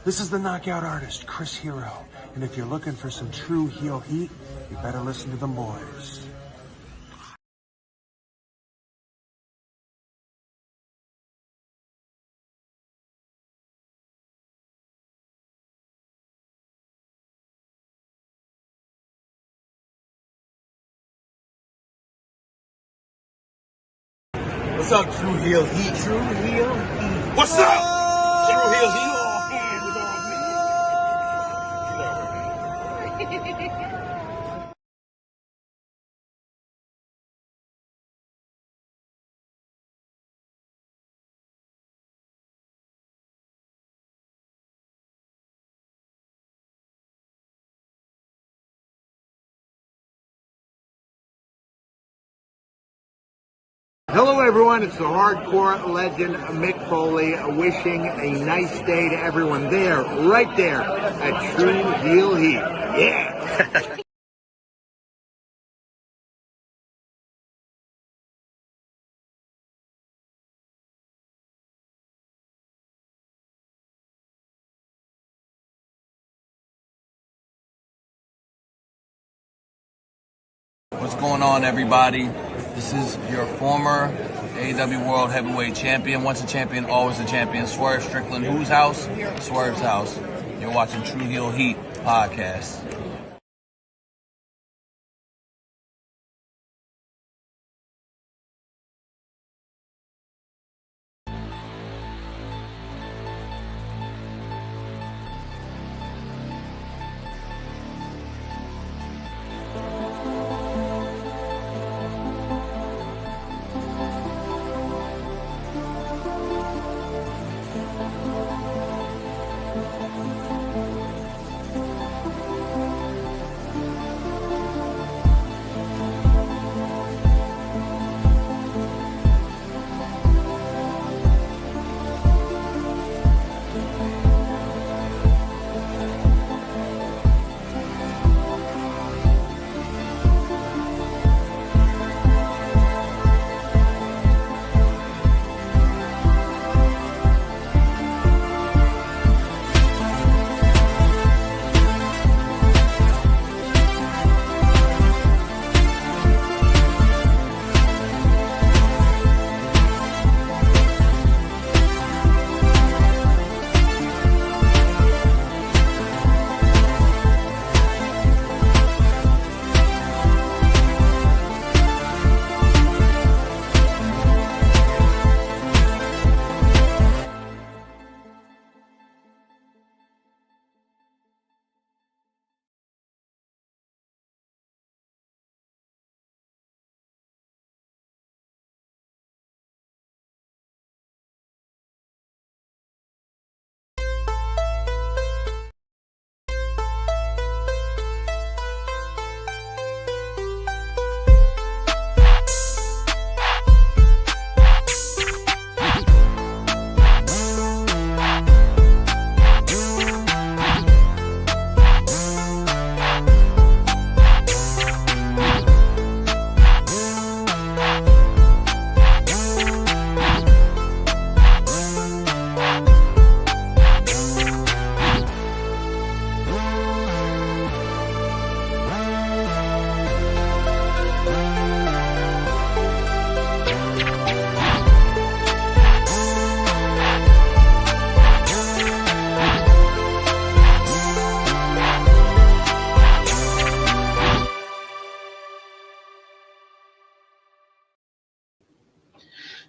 This is the knockout artist, Chris Hero. And if you're looking for some true heel heat, you better listen to them boys. What's up, True Heel Heat? True Heel Heat. What's up? True Heel Heat. All hands on me. Hello, everyone. It's the hardcore legend Mick Foley wishing a nice day to everyone there, right there at True Heel Heat. Yeah. What's going on, everybody? This is your former AEW World Heavyweight Champion. Once a champion, always a champion. Swerve Strickland. Whose house? Swerve's house. You're watching True Heel Heat podcast.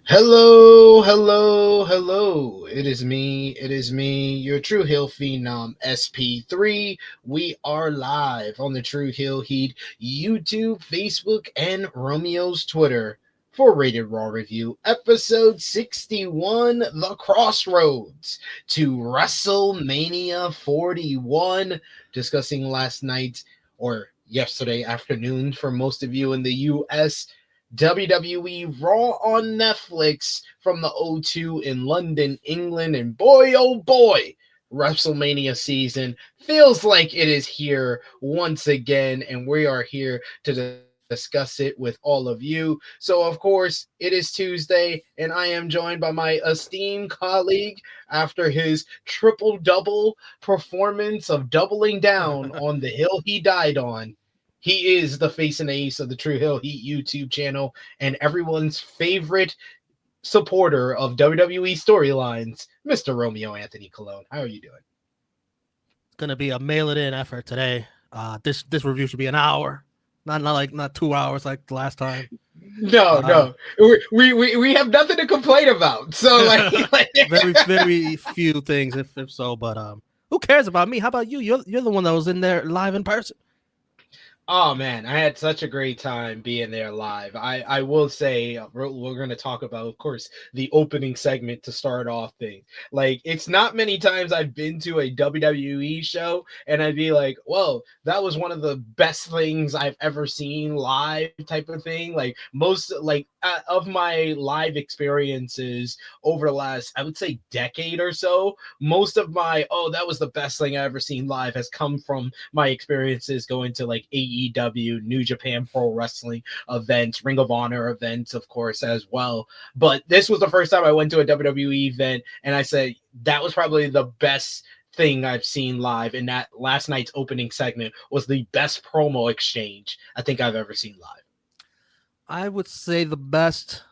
Hello, hello, hello. It is me, your True Heel Phenom SP3. We are live on the True Heel Heat YouTube, Facebook, and Romeo's Twitter for Rated Raw Review, episode 61, The Crossroads to WrestleMania 41, discussing last night, or yesterday afternoon for most of you in the U.S., WWE Raw on Netflix from the O2 in London, England, and boy, oh boy, WrestleMania season feels like it is here once again, and we are here to discuss it with all of you. So, of course, it is Tuesday, and I am joined by my esteemed colleague after his triple double performance of doubling down on the hill he died on. He is the face and ace of the True Hill Heat YouTube channel and everyone's favorite supporter of WWE storylines, Mr. Romeo Anthony Colon. How are you doing? Gonna be a mail it in effort today. This review should be an hour, not 2 hours like the last time. No. We have nothing to complain about. So like very few things, if so. But who cares about me? How about you? You're the one that was in there live in person. Oh man, I had such a great time being there live. I will say we're going to talk about, of course, the opening segment to start off thing. Like, it's not many times I've been to a WWE show and I'd be like, whoa, that was one of the best things I've ever seen live type of thing. Like most of my live experiences over the last, I would say, decade or so, most of my, that was the best thing I ever seen live has come from my experiences going to like AEW, New Japan Pro Wrestling events, Ring of Honor events, of course, as well. But this was the first time I went to a WWE event, and I said that was probably the best thing I've seen live. And that last night's opening segment was the best promo exchange I think I've ever seen live. I would say the best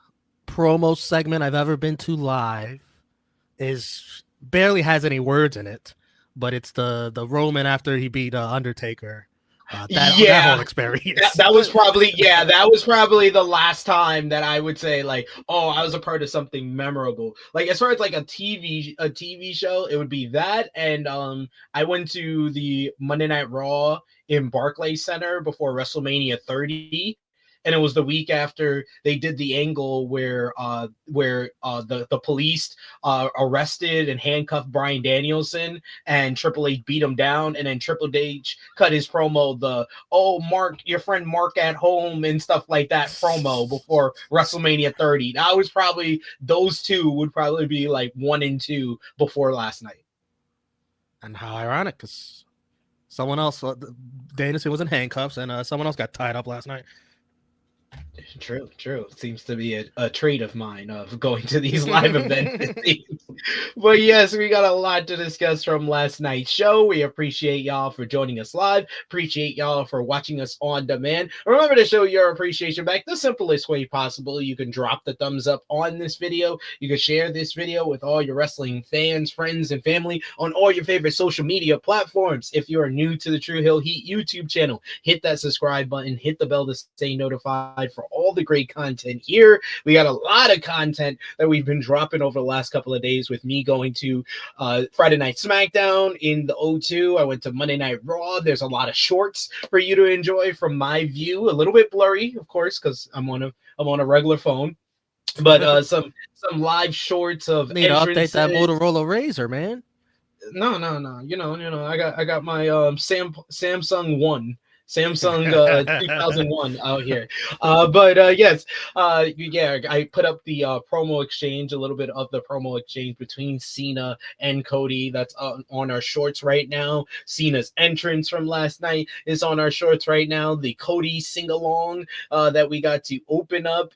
promo segment I've ever been to live is barely has any words in it, but it's the Roman after he beat Undertaker. That whole experience. That was probably the last time that I would say like, I was a part of something memorable. Like as far as like a TV show, it would be that. And I went to the Monday Night Raw in Barclays Center before WrestleMania 30. And it was the week after they did the angle where the police arrested and handcuffed Bryan Danielson, and Triple H beat him down, and then Triple H cut his promo, Mark, your friend Mark at home and stuff like that promo before WrestleMania 30. That was probably, those two would probably be like 1 and 2 before last night. And how ironic, because someone else, Danielson was in handcuffs, and someone else got tied up last night. True. It seems to be a trait of mine of going to these live events. But yes, we got a lot to discuss from last night's show. We appreciate y'all for joining us live. Appreciate y'all for watching us on demand. Remember to show your appreciation back the simplest way possible. You can drop the thumbs up on this video. You can share this video with all your wrestling fans, friends, and family on all your favorite social media platforms. If you are new to the True Hill Heat YouTube channel, hit that subscribe button, hit the bell to stay notified for all the great content here. We got a lot of content that we've been dropping over the last couple of days, with me going to Friday Night SmackDown in the O2. I went to Monday Night Raw. There's a lot of shorts for you to enjoy from my view. A little bit blurry, of course, because I'm on a regular phone. But some live shorts of need to update that Motorola Razr, man. No. I got my Samsung One. Samsung 2001 out here. Yes, I put up the promo exchange, a little bit of the promo exchange between Cena and Cody. That's on our shorts right now. Cena's entrance from last night is on our shorts right now. The Cody sing-along that we got to open up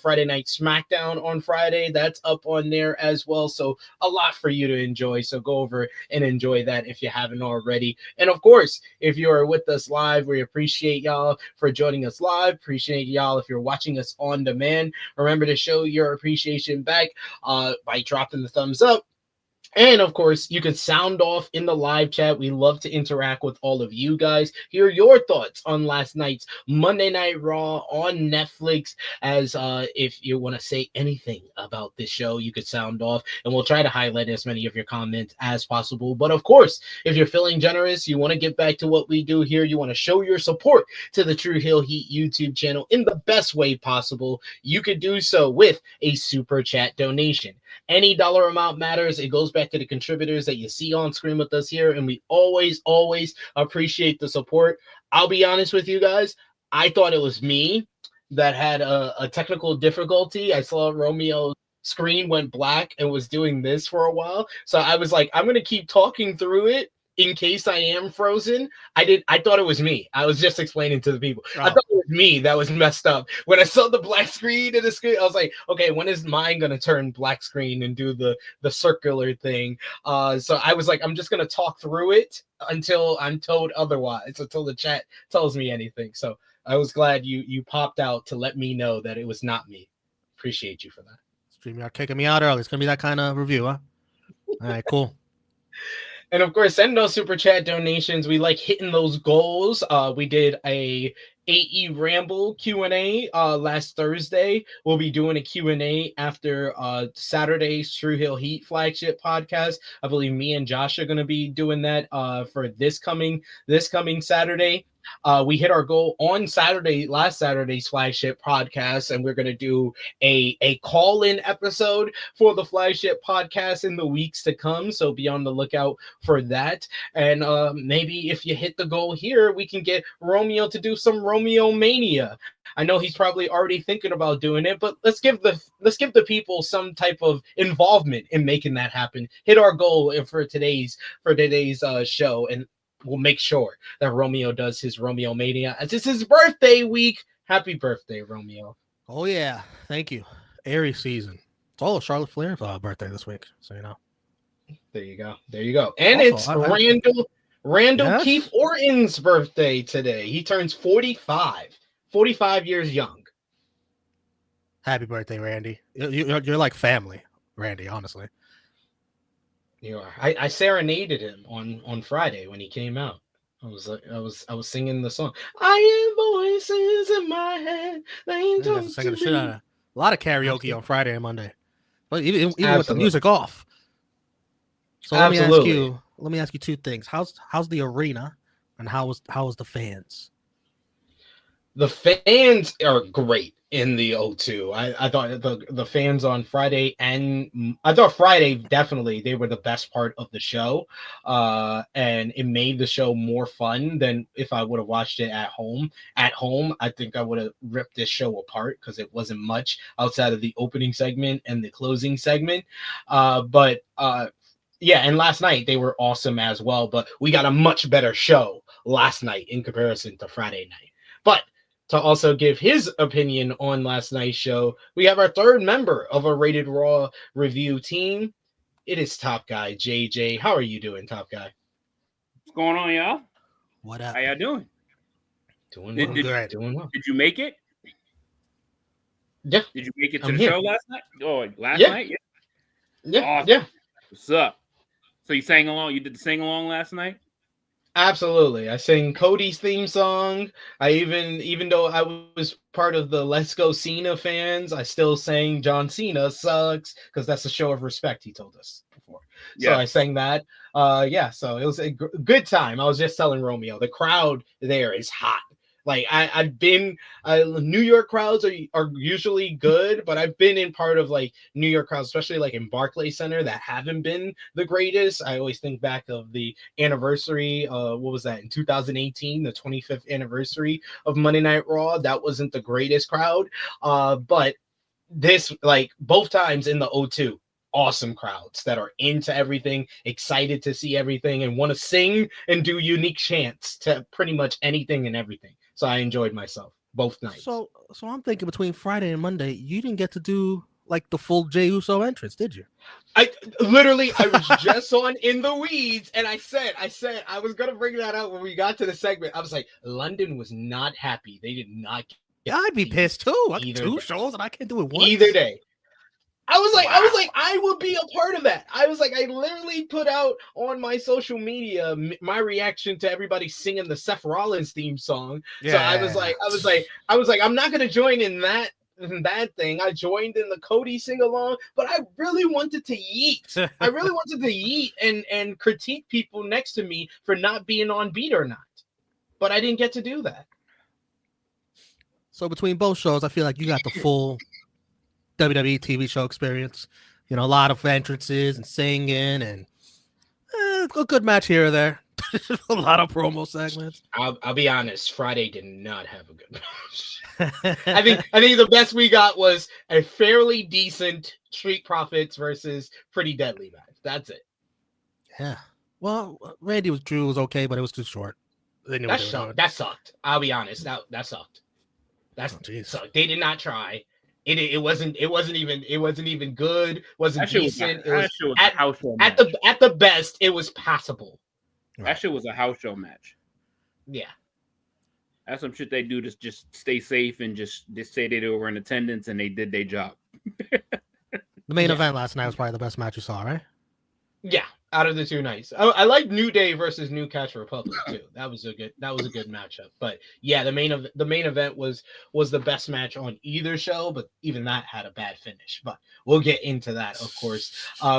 Friday Night SmackDown on Friday, that's up on there as well. So a lot for you to enjoy. So go over and enjoy that if you haven't already. And of course, if you are with us live, we appreciate y'all for joining us live. Appreciate y'all if you're watching us on demand. Remember to show your appreciation back by dropping the thumbs up. And of course, you can sound off in the live chat. We love to interact with all of you guys. Hear your thoughts on last night's Monday Night Raw on Netflix. As if you want to say anything about this show, you could sound off, and we'll try to highlight as many of your comments as possible. But of course, if you're feeling generous, you want to get back to what we do here, you want to show your support to the True Hill Heat YouTube channel in the best way possible, you could do so with a super chat donation. Any dollar amount matters. It goes back to the contributors that you see on screen with us here, and we always appreciate the support. I'll be honest with you guys, I thought it was me that had a technical difficulty. I saw Romeo's screen went black and was doing this for a while, so I was like, I'm gonna keep talking through it in case I am frozen, I thought it was me. I was just explaining to the people. Oh. I thought it was me that was messed up. When I saw the black screen in the screen, I was like, okay, when is mine gonna turn black screen and do the circular thing? So I was like, I'm just gonna talk through it until I'm told otherwise, until the chat tells me anything. So I was glad you popped out to let me know that it was not me. Appreciate you for that. StreamYard kicking me out early. It's gonna be that kind of review, huh? All right, cool. And of course, send those super chat donations. We like hitting those goals. We did a AE Ramble Q&A last Thursday. We'll be doing a Q&A after Saturday's True Hill Heat flagship podcast. I believe me and Josh are going to be doing that for this coming Saturday. We hit our goal on last Saturday's flagship podcast, and we're going to do a call-in episode for the flagship podcast in the weeks to come. So be on the lookout for that. And maybe if you hit the goal here, we can get Romeo to do some Romeo Mania. I know he's probably already thinking about doing it, but let's give the people some type of involvement in making that happen. Hit our goal for today's show, and we'll make sure that Romeo does his Romeo Mania as it's his birthday week. Happy birthday, Romeo. Oh yeah, thank you. Aries season. It's all Charlotte Flair's birthday this week, so you know. There you go. And Also, it's Randall Yes? Keith Orton's birthday today. He turns 45 years young. Happy birthday, Randy. You're like family, Randy, honestly. You are. I serenaded him on Friday when he came out. I was singing the song. I hear voices in my head. They ain't Yeah, talking singing to the shit out me. of a lot of karaoke on Friday and Monday. But even with the Absolutely. music off. So Absolutely. let me ask you two things. How's the arena, and how was the fans? The fans are great in the O2. I thought the fans on Friday, and I thought Friday definitely they were the best part of the show, and it made the show more fun than if I would have watched it at home. At home, I think I would have ripped this show apart because it wasn't much outside of the opening segment and the closing segment. Yeah, and last night they were awesome as well, but we got a much better show last night in comparison to Friday night. But to also give his opinion on last night's show, we have our third member of our Rated Raw review team. It is Top Guy JJ. How are you doing, Top Guy? What's going on, y'all? What up? How y'all doing? Doing Did- well. did- Doing well. Did you make it? Yeah. Did you make it to I'm the here. show last night? Oh, last Yeah. night? Yeah. Yeah. Awesome. Yeah. What's up? So you sang along? You did the sing along last night? Absolutely. I sang Cody's theme song. I even though I was part of the Let's Go Cena fans, I still sang John Cena sucks because that's a show of respect, he told us before. So I sang that. Yeah, so it was a good time. I was just telling Romeo, the crowd there is hot. Like I've been New York crowds are usually good, but I've been in part of like New York crowds, especially like in Barclays Center, that haven't been the greatest. I always think back of the anniversary. What was that in 2018, the 25th anniversary of Monday Night Raw? That wasn't the greatest crowd. But this, like both times in the O2, awesome crowds that are into everything, excited to see everything, and want to sing and do unique chants to pretty much anything and everything. So I enjoyed myself both nights. So I'm thinking between Friday and Monday, you didn't get to do like the full Jey Uso entrance, did you? I was just on In the Weeds, and I said I was gonna bring that up when we got to the segment. I was like, London was not happy. They did not get Yeah, I'd be pissed too. I either two day. shows and I can't do it once. Either day. I was like, I would be a part of that. I was like, I literally put out on my social media my reaction to everybody singing the Seth Rollins theme song. Yeah. So I was like, I'm not gonna join in that thing. I joined in the Cody sing along, but I really wanted to yeet. I really wanted to yeet and critique people next to me for not being on beat or not. But I didn't get to do that. So between both shows, I feel like you got the full WWE TV show experience. You know, a lot of entrances and singing and a good match here or there. A lot of promo segments. I'll be honest. Friday did not have a good match. I think the best we got was a fairly decent Street Profits versus Pretty Deadly match. That's it. Yeah. Well, Randy Drew was okay, but it was too short. They knew what That they were sucked. doing. That sucked. I'll be honest. That sucked. That's jeez. sucked. They did not try. It wasn't even good. Wasn't That shit was decent. a, It was that shit was at, a house show at match. the at the best. It was passable. That shit was a house show match. Yeah. That's some shit they do to just stay safe and just say they were in attendance and they did their job. The main event last night was probably the best match you saw, right? Yeah, out of the two nights, I like New Day versus Newcastle Republic too. That was a good matchup. But yeah, the main event was the best match on either show. But even that had a bad finish. But we'll get into that, of course.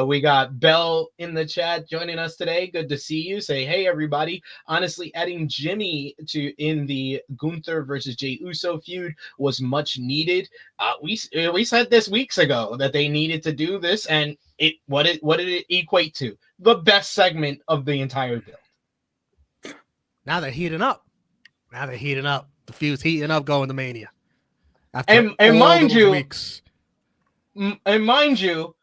We got Bell in the chat joining us today. Good to see you. Say hey everybody. Honestly, adding Jimmy in the Gunther versus Jey Uso feud was much needed. We said this weeks ago that they needed to do this, and what did it equate to? The best segment of the entire build. Now they're heating up. The feud's heating up going to Mania. And mind you,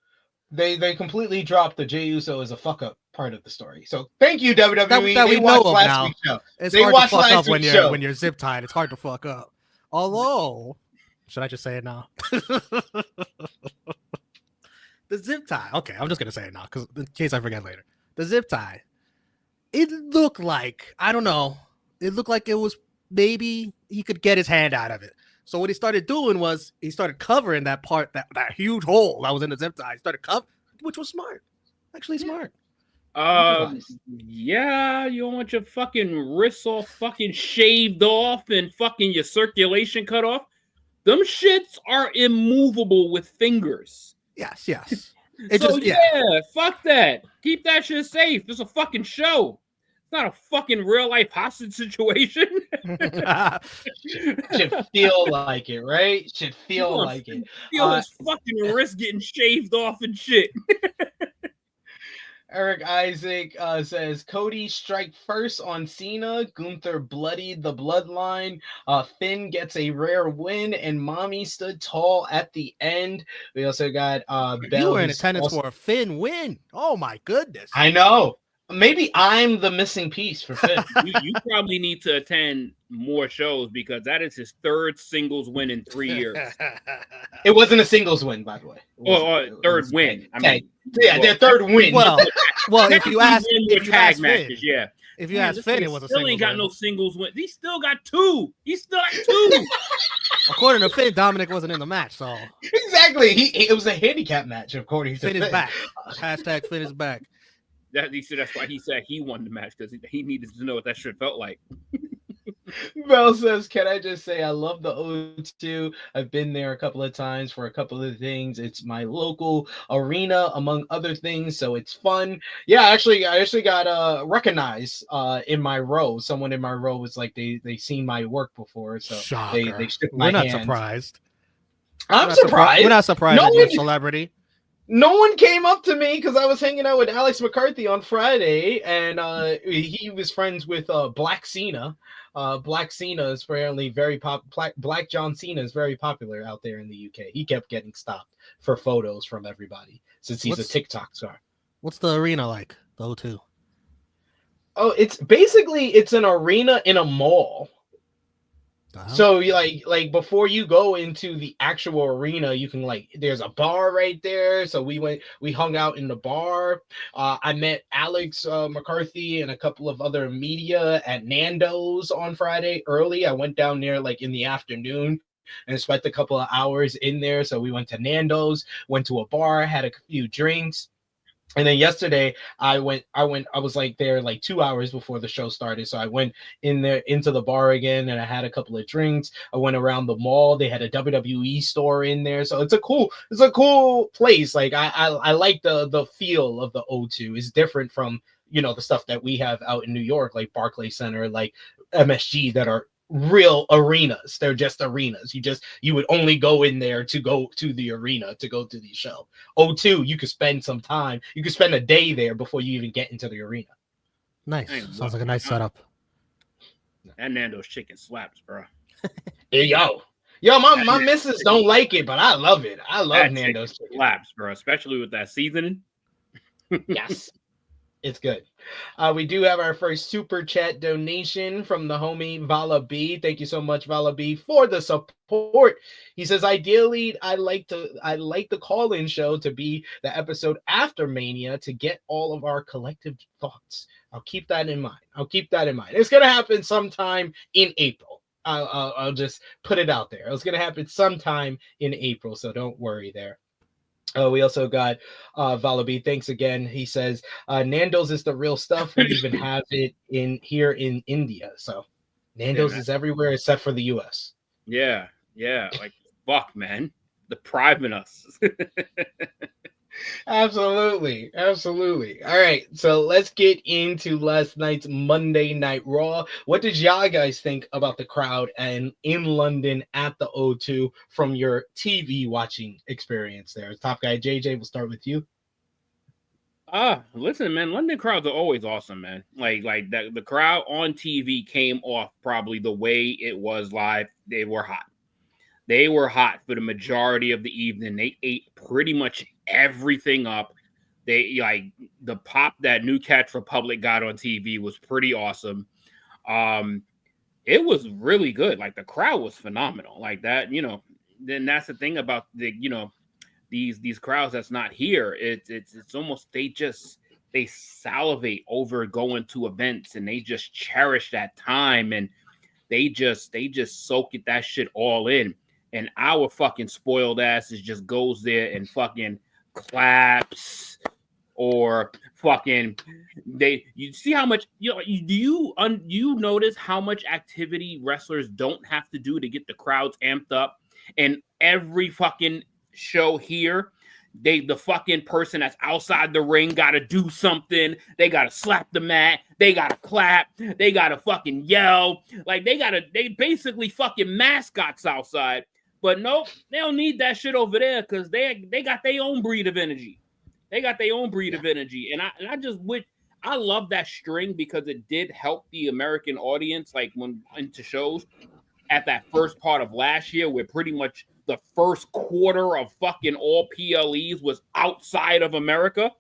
they completely dropped the Jey Uso as a fuck up part of the story. So thank you WWE. That we know of last now. week's show. It's They hard to watched fuck last up when week's show. you're zip tied. It's hard to fuck up. Although, should I just say it now? The zip tie. Okay, I'm just gonna say it now because in case I forget later. The zip tie. It looked like, I don't know. It looked like it was maybe he could get his hand out of it. So what he started doing was he started covering that part, that huge hole that was in the zip tie. He started covering, which was smart. Actually smart. Yeah, you don't want your fucking wrists all fucking shaved off and fucking your circulation cut off. Them shits are immovable with fingers. Yes. Fuck that. Keep that shit safe. It's a fucking show. It's not a fucking real life hostage situation. Should feel like it, right? Should feel like it. Feel his fucking wrist getting shaved off and shit. Eric Isaac says Cody strike first on Cena. Gunther bloodied the bloodline. Finn gets a rare win, and Mommy stood tall at the end. We also got Bell. You were in attendance for a Finn win. Oh my goodness! I know. Maybe I'm the missing piece for Finn. You probably need to attend more shows because that is his third singles win in 3 years. It wasn't a singles win, by the way. Third win. I mean, their third win. Well, if you ask, tag matches, yeah. If you ask Finn, it was a still singles ain't got win. no singles win. He still got two. According to Finn, Dominic wasn't in the match, so exactly. It was a handicap match, according to Finn is back. Hashtag Finn is back. That's why he said he won the match because he needed to know what that shit felt like. Bell says, can I just say I love the O2. I've been there a couple of times for a couple of things. It's my local arena, among other things, so it's fun. Yeah, I actually got recognized in my row. Someone in my row was like they seen my work before, so they shook my hand. We're not surprised. I'm surprised. We're not surprised that you're a celebrity. No one came up to me because I was hanging out with Alex McCarthy on Friday, and he was friends with Black Cena. Black Cena is apparently very Black John Cena is very popular out there in the UK. He kept getting stopped for photos from everybody since he's a TikTok star. What's the arena like? The O2. Oh, it's an arena in a mall. So like before you go into the actual arena, you can there's a bar right there. So we hung out in the bar. I met Alex McCarthy and a couple of other media at Nando's on Friday early. I went down there in the afternoon and spent a couple of hours in there. So we went to Nando's, went to a bar, had a few drinks. And then yesterday I was there 2 hours before the show started. So I went in there into the bar again and I had a couple of drinks. I went around the mall. They had a WWE store in there. So it's a cool place. I like the feel of the O2. It's different from, the stuff that we have out in New York, like Barclays Center, like MSG, that are real arenas. They're just arenas. You would only go in there to go to the arena to go to the show. O2, you could spend some time. You could spend a day there before you even get into the arena. Nice. Sounds like a nice setup. That Nando's chicken slaps, bro. Hey, yo, my missus don't like it, but I love it. I love Nando's chicken slaps, bro, especially with that seasoning. Yes. It's good. We do have our first super chat donation from the homie Vala B. Thank you so much, Vala B, for the support. He says, ideally, I like the call-in show to be the episode after Mania to get all of our collective thoughts. I'll keep that in mind. It's gonna happen sometime in April. I'll just put it out there. It's gonna happen sometime in April, so don't worry there. We also got Valabi. Thanks again. He says Nando's is the real stuff. We even have it here in India. So Nando's is everywhere except for the US. Yeah. Like fuck, man. Depriving us. Absolutely. All right, so let's get into last night's Monday Night Raw. What did y'all guys think about the crowd and in London at the O2 from your TV watching experience there? Top guy JJ, we'll start with you. Listen, man, London crowds are always awesome, man. Like that, the crowd on TV came off probably the way it was live. They were hot. They were hot for the majority of the evening. They ate pretty much everything up. They like the pop that New Catch Republic got on TV was pretty awesome. It was really good. Like the crowd was phenomenal. Like that, then that's the thing about these crowds that's not here. It's almost they salivate over going to events and they just cherish that time and they just soak that shit all in. And our fucking spoiled asses just goes there and fucking claps or fucking you see how much do you notice how much activity wrestlers don't have to do to get the crowds amped up? And every fucking show here, the fucking person that's outside the ring gotta do something. They gotta slap the mat, they gotta clap, they gotta fucking yell. Like they basically fucking mascots outside. But nope, they don't need that shit over there because they got their own breed of energy. And I just I love that string because it did help the American audience, like when into shows at that first part of last year, where pretty much the first quarter of fucking all PLEs was outside of America.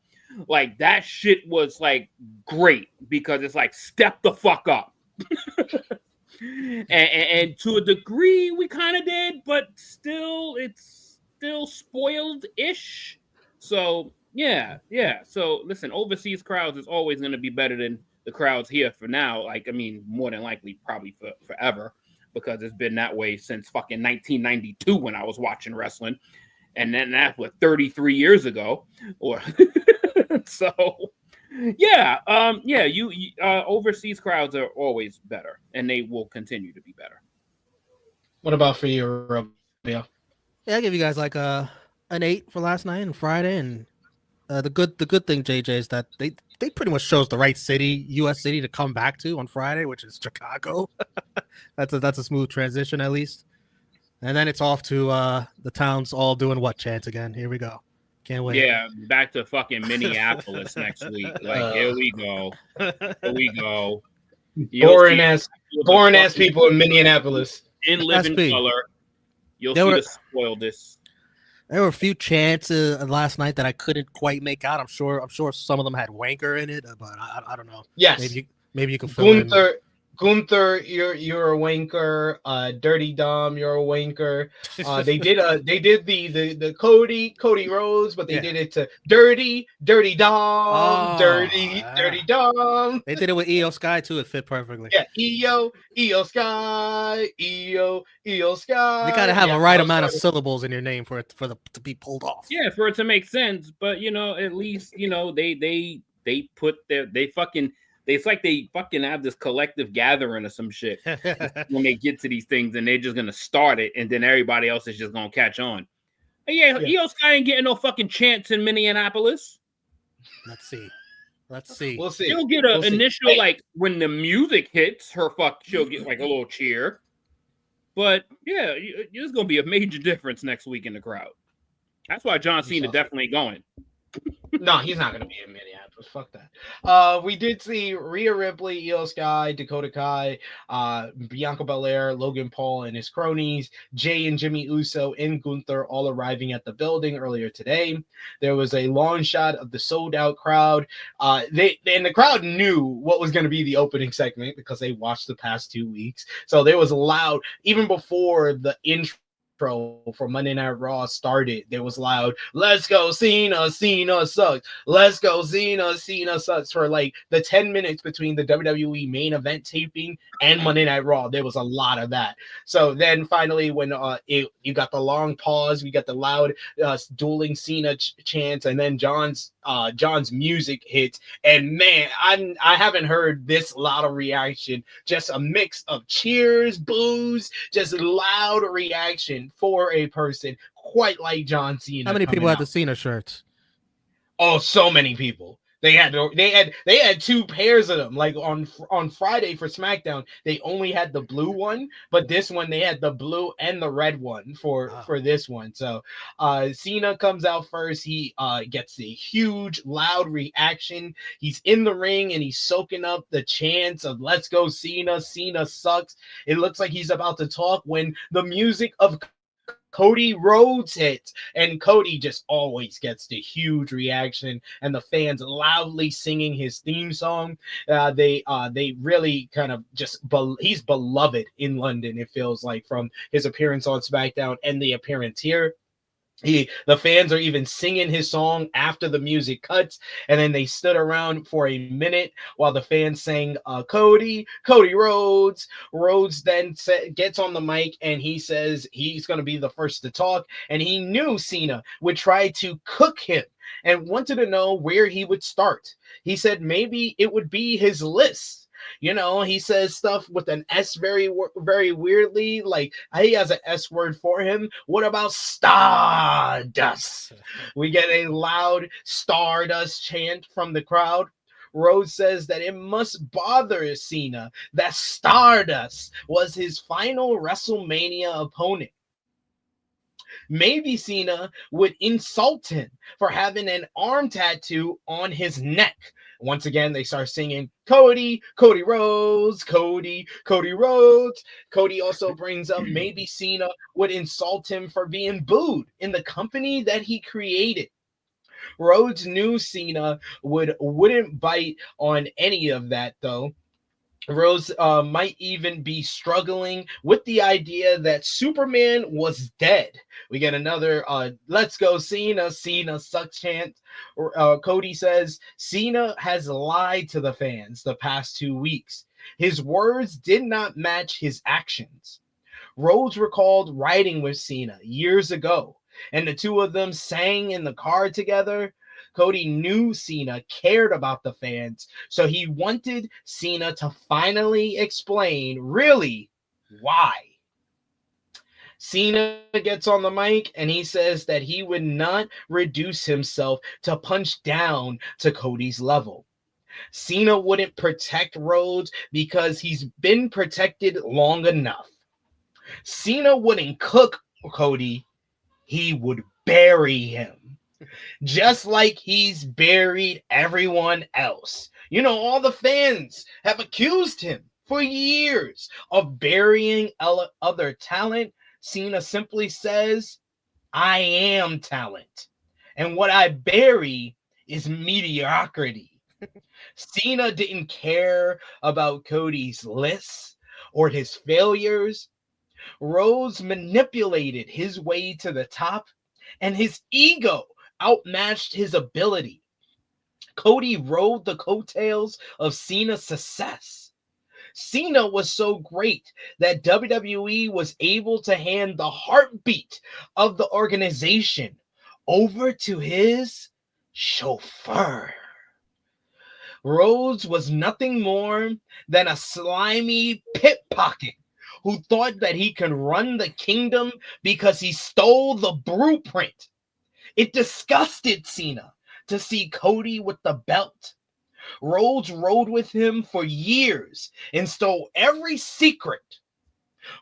Like that shit was like great because it's like step the fuck up. And to a degree we kind of did, but it's still spoiled-ish. So yeah. So listen, overseas crowds is always going to be better than the crowds here for now. Like, I mean, more than likely probably forever, because it's been that way since fucking 1992 when I was watching wrestling. And then that's 33 years ago. Or so yeah, overseas crowds are always better, and they will continue to be better. What about for you, Romeo? Yeah, I give you guys like an 8 for last night and Friday, and the good thing, JJ, is that they pretty much chose the right city, U.S. city, to come back to on Friday, which is Chicago. that's a smooth transition at least, and then it's off to the towns all doing what chants again. Here we go. Can't wait. Yeah, back to fucking Minneapolis next week. Like, here we go. Boring ass people in Minneapolis. In living color. You'll see the spoiledest. There were a few chants last night that I couldn't quite make out. I'm sure some of them had wanker in it, but I don't know. Yes. Maybe you can fill in. Gunther, you're a wanker. Dirty Dom, you're a wanker. They did the Cody Rhodes, but they did it to Dirty Dom, Dirty Dom. They did it with Io Sky too. It fit perfectly. Yeah, Io Sky. You gotta have a right amount of syllables in your name for it to be pulled off. Yeah, for it to make sense. But at least they put it's like they fucking have this collective gathering or some shit when they get to these things, and they're just gonna start it, and then everybody else is just gonna catch on. But Io Sky ain't getting no fucking chance in Minneapolis. Let's see. We'll see. She'll get an initial like when the music hits, she'll get like a little cheer. But yeah, there's gonna be a major difference next week in the crowd. That's why John Cena definitely going. No, he's not going to be in Minneapolis. Fuck that. We did see Rhea Ripley, Io Sky, Dakota Kai, Bianca Belair, Logan Paul and his cronies, Jay and Jimmy Uso, and Gunther all arriving at the building earlier today. There was a long shot of the sold out crowd. And the crowd knew what was going to be the opening segment because they watched the past 2 weeks. So there was loud, even before the intro for Monday Night Raw started, there was loud, let's go Cena, Cena sucks. Let's go Cena, Cena sucks for like the 10 minutes between the WWE main event taping and Monday Night Raw. There was a lot of that. So then finally when you got the long pause, we got the loud dueling Cena chants, and then John's music hits, and man, I haven't heard this loud of reaction. Just a mix of cheers, boos, just loud reaction for a person quite like John Cena. How many people had the Cena shirts? Oh, so many people. They had 2 pairs of them. Like on Friday for SmackDown, they only had the blue one, but this one they had the blue and the red one for this one. So Cena comes out first. He gets a huge loud reaction. He's in the ring and he's soaking up the chants of "Let's go Cena, Cena sucks." It looks like he's about to talk when the music of Cody Rhodes hits, and Cody just always gets the huge reaction, and the fans loudly singing his theme song. They really kind of just he's beloved in London. It feels like from his appearance on SmackDown and the appearance here. The fans are even singing his song after the music cuts, and then they stood around for a minute while the fans sang Cody Rhodes. Rhodes then gets on the mic and he says he's going to be the first to talk, and he knew Cena would try to cook him and wanted to know where he would start. He said maybe it would be his list. You know, he says stuff with an S very, very weirdly, like he has an S word for him. What about Stardust? We get a loud Stardust chant from the crowd. Rhodes says that it must bother Cena that Stardust was his final WrestleMania opponent. Maybe Cena would insult him for having an arm tattoo on his neck. Once again, they start singing Cody Rhodes, Cody Rhodes. Cody also brings up maybe Cena would insult him for being booed in the company that he created. Rhodes knew Cena wouldn't bite on any of that, though. Rose might even be struggling with the idea that Superman was dead. We get another let's go Cena sucks chant. Cody says Cena has lied to the fans the past 2 weeks. His words did not match his actions. Rhodes recalled riding with Cena years ago, and the two of them sang in the car together. Cody knew Cena cared about the fans, so he wanted Cena to finally explain really why. Cena gets on the mic and he says that he would not reduce himself to punch down to Cody's level. Cena wouldn't protect Rhodes because he's been protected long enough. Cena wouldn't cook Cody, he would bury him. Just like he's buried everyone else. You know, all the fans have accused him for years of burying other talent. Cena simply says, I am talent. And what I bury is mediocrity. Cena didn't care about Cody's lists or his failures. Rhodes manipulated his way to the top, and his ego outmatched his ability. Cody rode the coattails of Cena's success. Cena was so great that WWE was able to hand the heartbeat of the organization over to his chauffeur. Rhodes was nothing more than a slimy pickpocket who thought that he could run the kingdom because he stole the blueprint. It disgusted Cena to see Cody with the belt. Rhodes rode with him for years and stole every secret.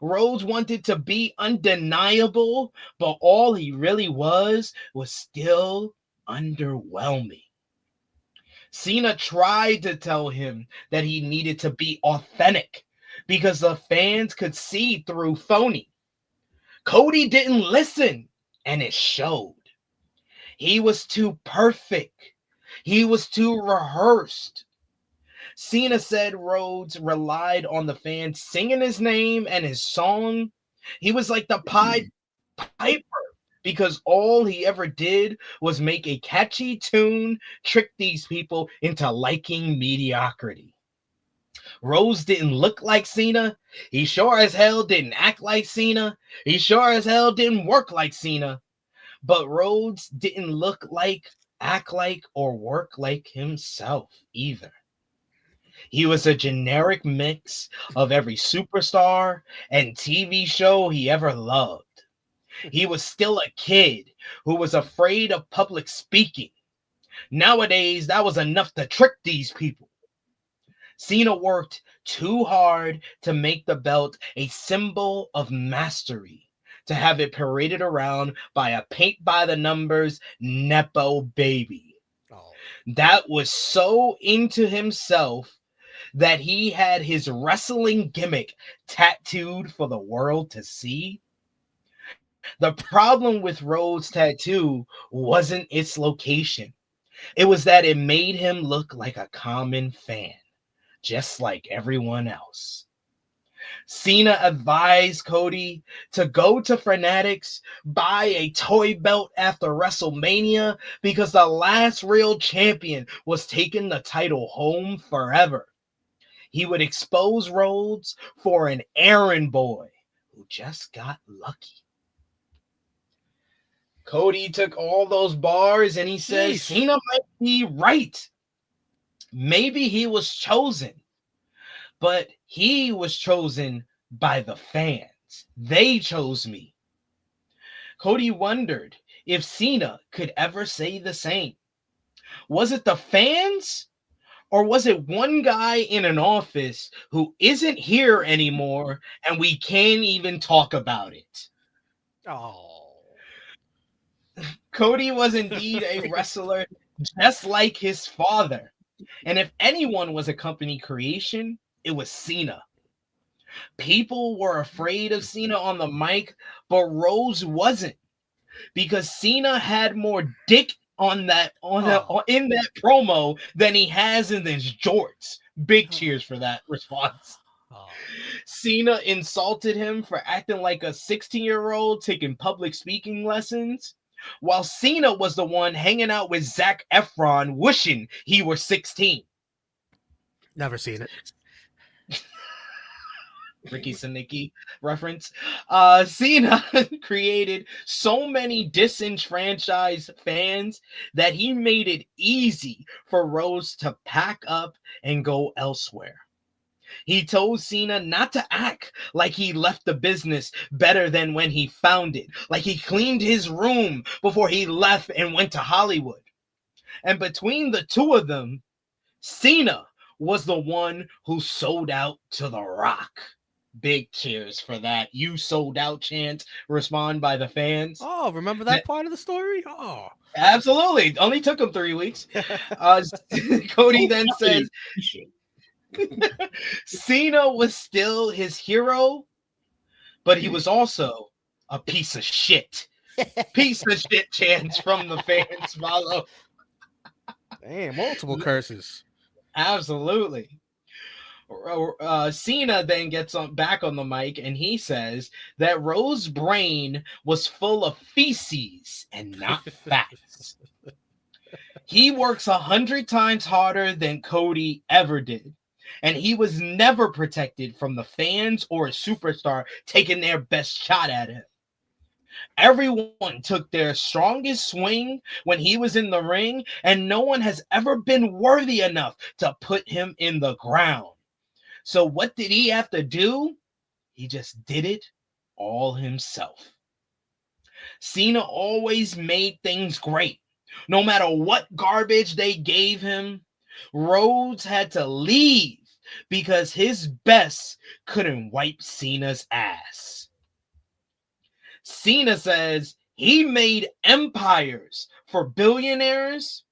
Rhodes wanted to be undeniable, but all he really was still underwhelming. Cena tried to tell him that he needed to be authentic because the fans could see through phony. Cody didn't listen, and it showed. He was too perfect. He was too rehearsed. Cena said Rhodes relied on the fans singing his name and his song. He was like the Pied Piper because all he ever did was make a catchy tune, trick these people into liking mediocrity. Rhodes didn't look like Cena. He sure as hell didn't act like Cena. He sure as hell didn't work like Cena. But Rhodes didn't look like, act like, or work like himself either. He was a generic mix of every superstar and TV show he ever loved. He was still a kid who was afraid of public speaking. Nowadays, that was enough to trick these people. Cena worked too hard to make the belt a symbol of mastery, to have it paraded around by a paint-by-the-numbers Nepo baby. That was so into himself that he had his wrestling gimmick tattooed for the world to see. The problem with Rhodes' tattoo wasn't its location. It was that it made him look like a common fan, just like everyone else. Cena advised Cody to go to Fanatics, buy a toy belt after WrestleMania because the last real champion was taking the title home forever. He would expose Rhodes for an errand boy who just got lucky. Cody took all those bars and he says, Cena might be right. Maybe he was chosen, but he was chosen by the fans. They chose me. Cody wondered if Cena could ever say the same. Was it the fans? Or was it one guy in an office who isn't here anymore and we can't even talk about it? Oh. Cody was indeed a wrestler just like his father. And if anyone was a company creation, it was Cena. People were afraid of Cena on the mic, but Rhodes wasn't, because Cena had more dick in that promo than he has in his jorts. Big cheers for that response. Cena insulted him for acting like a 16-year-old taking public speaking lessons, while Cena was the one hanging out with Zac Efron wishing he were 16. Never seen it. Ricky Sanicki reference. Cena created so many disenfranchised fans that he made it easy for Rhodes to pack up and go elsewhere. He told Cena not to act like he left the business better than when he found it, like he cleaned his room before he left and went to Hollywood. And between the two of them, Cena was the one who sold out to The Rock. Big cheers for that. You sold out chant respond by the fans. Oh, remember that part of the story? Oh, absolutely. Only took him 3 weeks. Cody then says Cena was still his hero, but he was also a piece of shit. Piece of shit chants from the fans follow. Damn, multiple curses. Absolutely. Cena then gets back on the mic and he says that Rhodes' brain was full of feces and not fats. He works 100 times harder than Cody ever did, and he was never protected from the fans or a superstar taking their best shot at him. Everyone took their strongest swing when he was in the ring, and no one has ever been worthy enough to put him in the ground. So what did he have to do? He just did it all himself. Cena always made things great. No matter what garbage they gave him, Rhodes had to leave because his best couldn't wipe Cena's ass. Cena says He made empires for billionaires,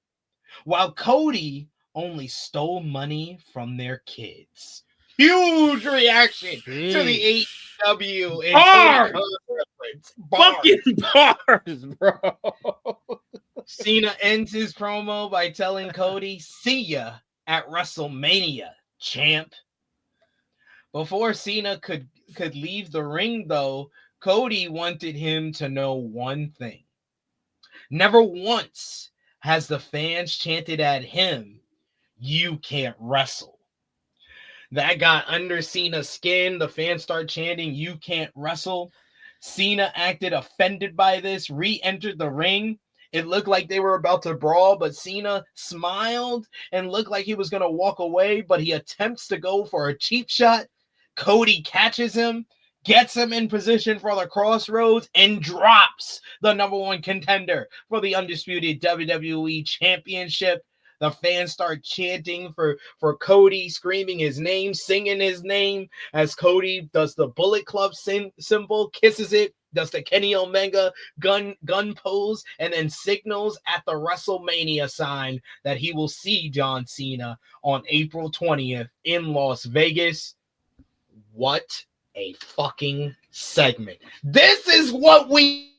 while Cody only stole money from their kids. Huge reaction to the Sheesh. AEW and Tony Bars! Khan reference. Fucking bars, bro. Cena ends his promo by telling Cody, "See ya at WrestleMania, champ." Before Cena could leave the ring, though, Cody wanted him to know one thing. Never once has the fans chanted at him, "You can't wrestle." That got under Cena's skin. The fans start chanting, "You can't wrestle." Cena acted offended by this, re-entered the ring. It looked like they were about to brawl, but Cena smiled and looked like he was going to walk away, but he attempts to go for a cheap shot. Cody catches him, gets him in position for the crossroads, and drops the number one contender for the undisputed WWE Championship. The fans start chanting for Cody, screaming his name, singing his name as Cody does the Bullet Club symbol, kisses it, does the Kenny Omega gun pose, and then signals at the WrestleMania sign that he will see John Cena on April 20th in Las Vegas. What a fucking segment. This is what we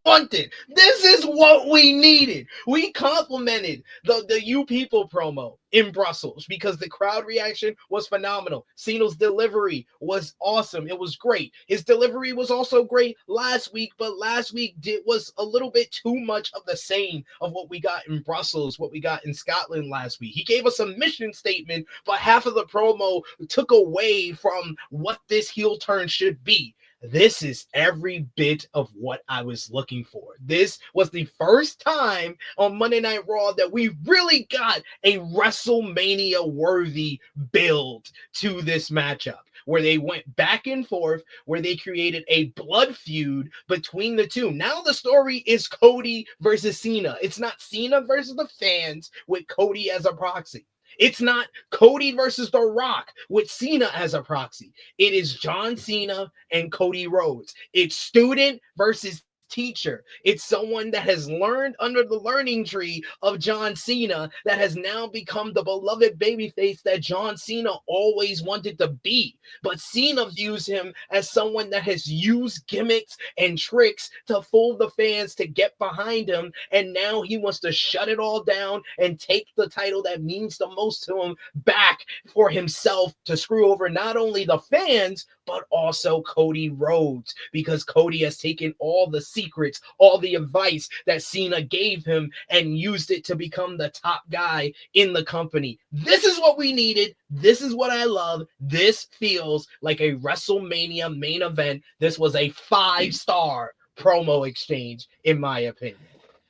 wanted. This is what we needed. We complimented the You People promo in Brussels because the crowd reaction was phenomenal. Cena's delivery was awesome. It was great. His delivery was also great last week, but last week was a little bit too much of the same of what we got in Brussels, what we got in Scotland last week. He gave us a mission statement, but half of the promo took away from what this heel turn should be. This is every bit of what I was looking for. This was the first time on Monday Night Raw that we really got a WrestleMania-worthy build to this matchup, where they went back and forth, where they created a blood feud between the two. Now the story is Cody versus Cena. It's not Cena versus the fans with Cody as a proxy. It's not Cody versus The Rock with Cena as a proxy. It is John Cena and Cody Rhodes. It's student versus teacher. It's someone that has learned under the learning tree of John Cena that has now become the beloved babyface that John Cena always wanted to be. But Cena views him as someone that has used gimmicks and tricks to fool the fans to get behind him, and now he wants to shut it all down and take the title that means the most to him back for himself to screw over not only the fans, but also Cody Rhodes, because Cody has taken all the secrets, all the advice that Cena gave him and used it to become the top guy in the company. This is what we needed. This is what I love. This feels like a WrestleMania main event. This was a 5-star promo exchange, in my opinion.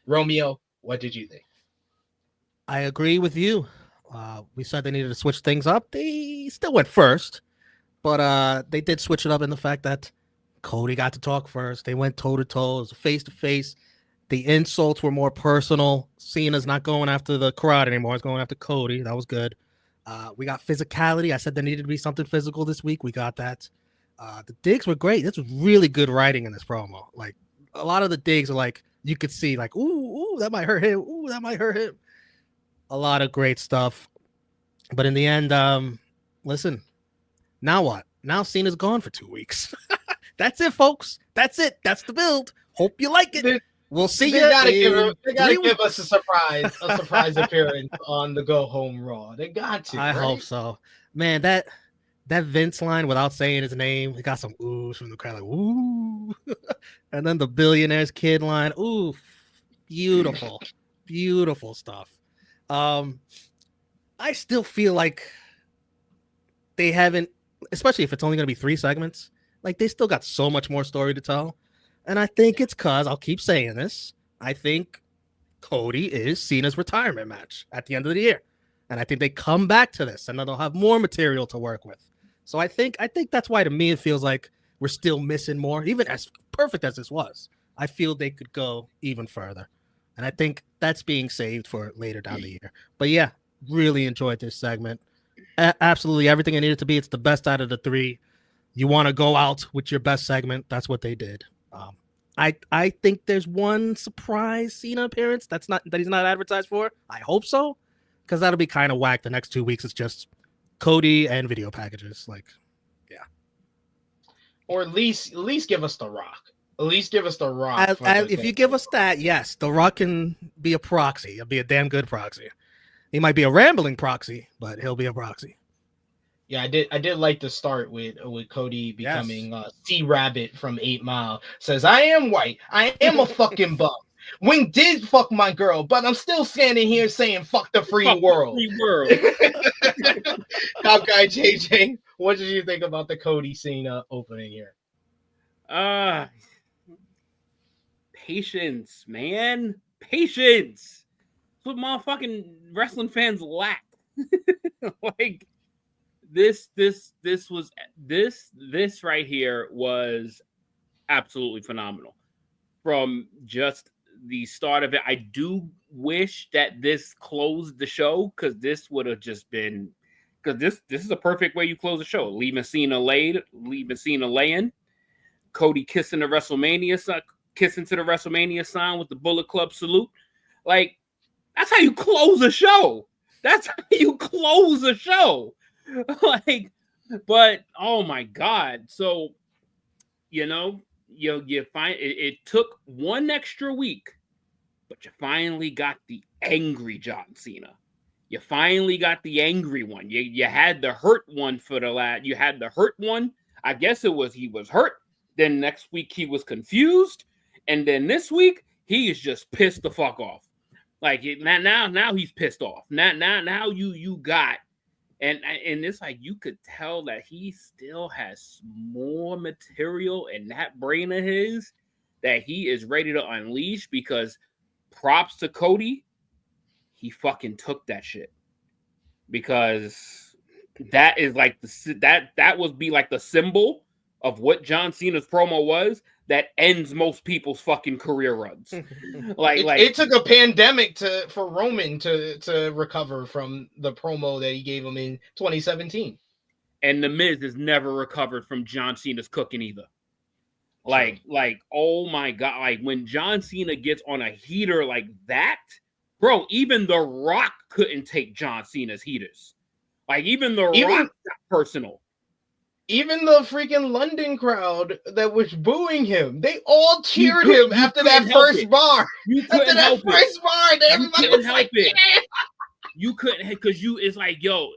Romeo, what did you think? I agree with you. We said they needed to switch things up. They still went first, but they did switch it up in the fact that Cody got to talk first. They went toe-to-toe. It was face-to-face. The insults were more personal. Cena's not going after the crowd anymore. He's going after Cody. That was good. We got physicality. I said there needed to be something physical this week. We got that. The digs were great. This was really good writing in this promo. Like, a lot of the digs are like, you could see, like, ooh, that might hurt him. Ooh, that might hurt him. A lot of great stuff. But in the end, listen, now what? Now Cena's gone for 2 weeks. That's it, folks. That's it. That's the build. Hope you like it. We'll see you. They gotta give us a surprise appearance on the Go Home Raw. They got to. I hope so. Man, that Vince line without saying his name, it got some oohs from the crowd, like ooh. And then the billionaire's kid line, ooh, beautiful, beautiful stuff. I still feel like they haven't, especially if it's only going to be 3 segments, like they still got so much more story to tell. And I think it's because, I'll keep saying this, I think Cody is Cena's retirement match at the end of the year. And I think they come back to this and then they'll have more material to work with. So I think that's why to me it feels like we're still missing more. Even as perfect as this was, I feel they could go even further. And I think that's being saved for later down the year. But yeah, really enjoyed this segment. Absolutely everything it needed to be. It's the best out of the 3. You want to go out with your best segment. That's what they did. I think there's one surprise Cena appearance that he's not advertised for. I hope so, because that'll be kind of whack. The next 2 weeks it's just Cody and video packages. Like, yeah. Or at least give us The Rock. At least give us The Rock. If you give us that, yes, The Rock can be a proxy. He'll be a damn good proxy. He might be a rambling proxy, but he'll be a proxy. Yeah, I did like the start with Cody becoming Sea Rabbit from 8 Mile. Says, I am white. I am a fucking bum. Wing did fuck my girl, but I'm still standing here saying fuck the free world. The free world. Top guy JJ, what did you think about the Cody Cena opening here? Patience, man. Patience. That's what motherfucking wrestling fans lack. Like, this right here was absolutely phenomenal. From just the start of it, I do wish that this closed the show, because this would have just been, because this is a perfect way you close the show. Leaving Cena laying, Cody kissing to the WrestleMania sign with the Bullet Club salute. Like, that's how you close a show. That's how you close a show. Like, but oh my God. So, you find it took one extra week, but you finally got the angry John Cena. You finally got the angry one. You had the hurt one for the lad. You had the hurt one. I guess he was hurt. Then next week he was confused. And then this week he is just pissed the fuck off. Like, now he's pissed off. Now you got, and it's like you could tell that he still has more material in that brain of his that he is ready to unleash, because props to Cody, he fucking took that shit, because that is like that would be like the symbol of what John Cena's promo was that ends most people's fucking career runs. It took a pandemic for Roman to recover from the promo that he gave him in 2017. And The Miz has never recovered from John Cena's cooking either. Like, oh my God. Like, when John Cena gets on a heater like that, bro, even The Rock couldn't take John Cena's heaters. Like, even The Rock got personal. Even the freaking London crowd that was booing him, they all cheered him after that first bar. After that first bar, everybody was like, yeah. You couldn't, because it's like, yo,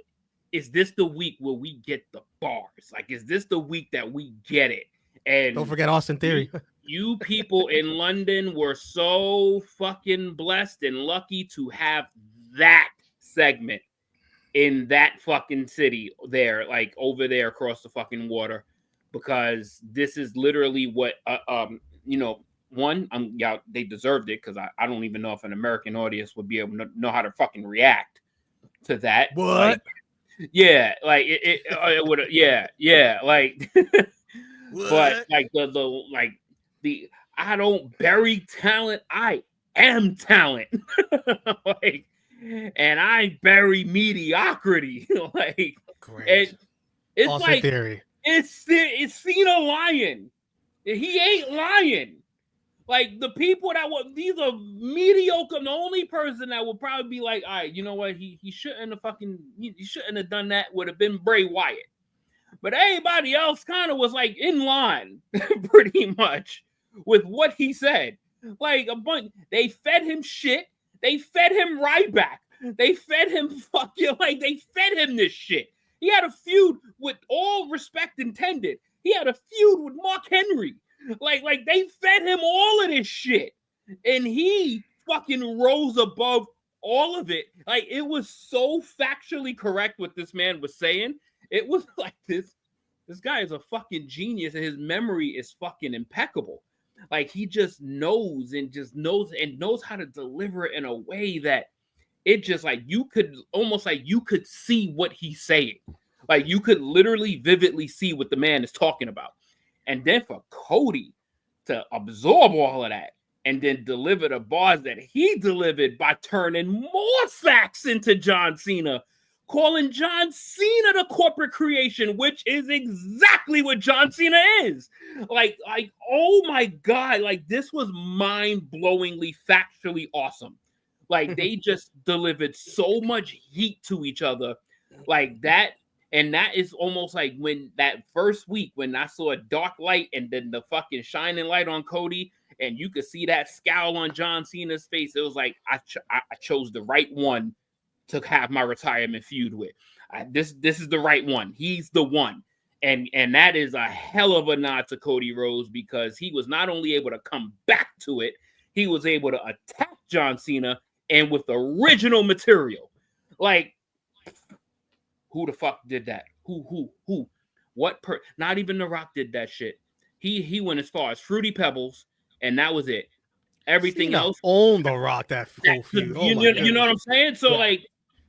is this the week where we get the bars? Like, is this the week that we get it? And don't forget Austin Theory. You people in London were so fucking blessed and lucky to have that segment in that fucking city there, like over there across the fucking water, because this is literally what they deserved it, because I don't even know if an American audience would be able to know how to fucking react to that. What? It would, like but like the I don't bury talent, I am talent. Like, and I bury mediocrity. Like, and it's Austin like Theory. It's Cena lying. He ain't lying. Like, the people these are mediocre. The only person that would probably be like, all right, you know what? He shouldn't have done that would have been Bray Wyatt. But everybody else kind of was like in line, pretty much, with what he said. Like, a bunch, they fed him shit. They fed him Ryback. They fed him they fed him this shit. He had a feud, with all respect intended. He had a feud with Mark Henry. Like they fed him all of this shit. And he fucking rose above all of it. Like, it was so factually correct what this man was saying. It was like this guy is a fucking genius, and his memory is fucking impeccable. Like, he just knows how to deliver it in a way that it just, like, you could see what he's saying. Like, you could literally vividly see what the man is talking about. And then for Cody to absorb all of that and then deliver the bars that he delivered by turning more facts into John Cena calling John Cena the corporate creation, which is exactly what John Cena is. Like, oh my God, like this was mind-blowingly factually awesome. Like they just delivered so much heat to each other like that. And that is almost like when that first week when I saw a dark light and then the fucking shining light on Cody, and you could see that scowl on John Cena's face. It was like I chose the right one to have my retirement feud with. This is the right one. He's the one. And that is a hell of a nod to Cody Rhodes, because he was not only able to come back to it, he was able to attack John Cena and with original material. Like, who the fuck did that? Who? Not even The Rock did that shit. He went as far as Fruity Pebbles, and that was it. Everything Cena else owned The Rock that full feud. You know what I'm saying? So Yeah.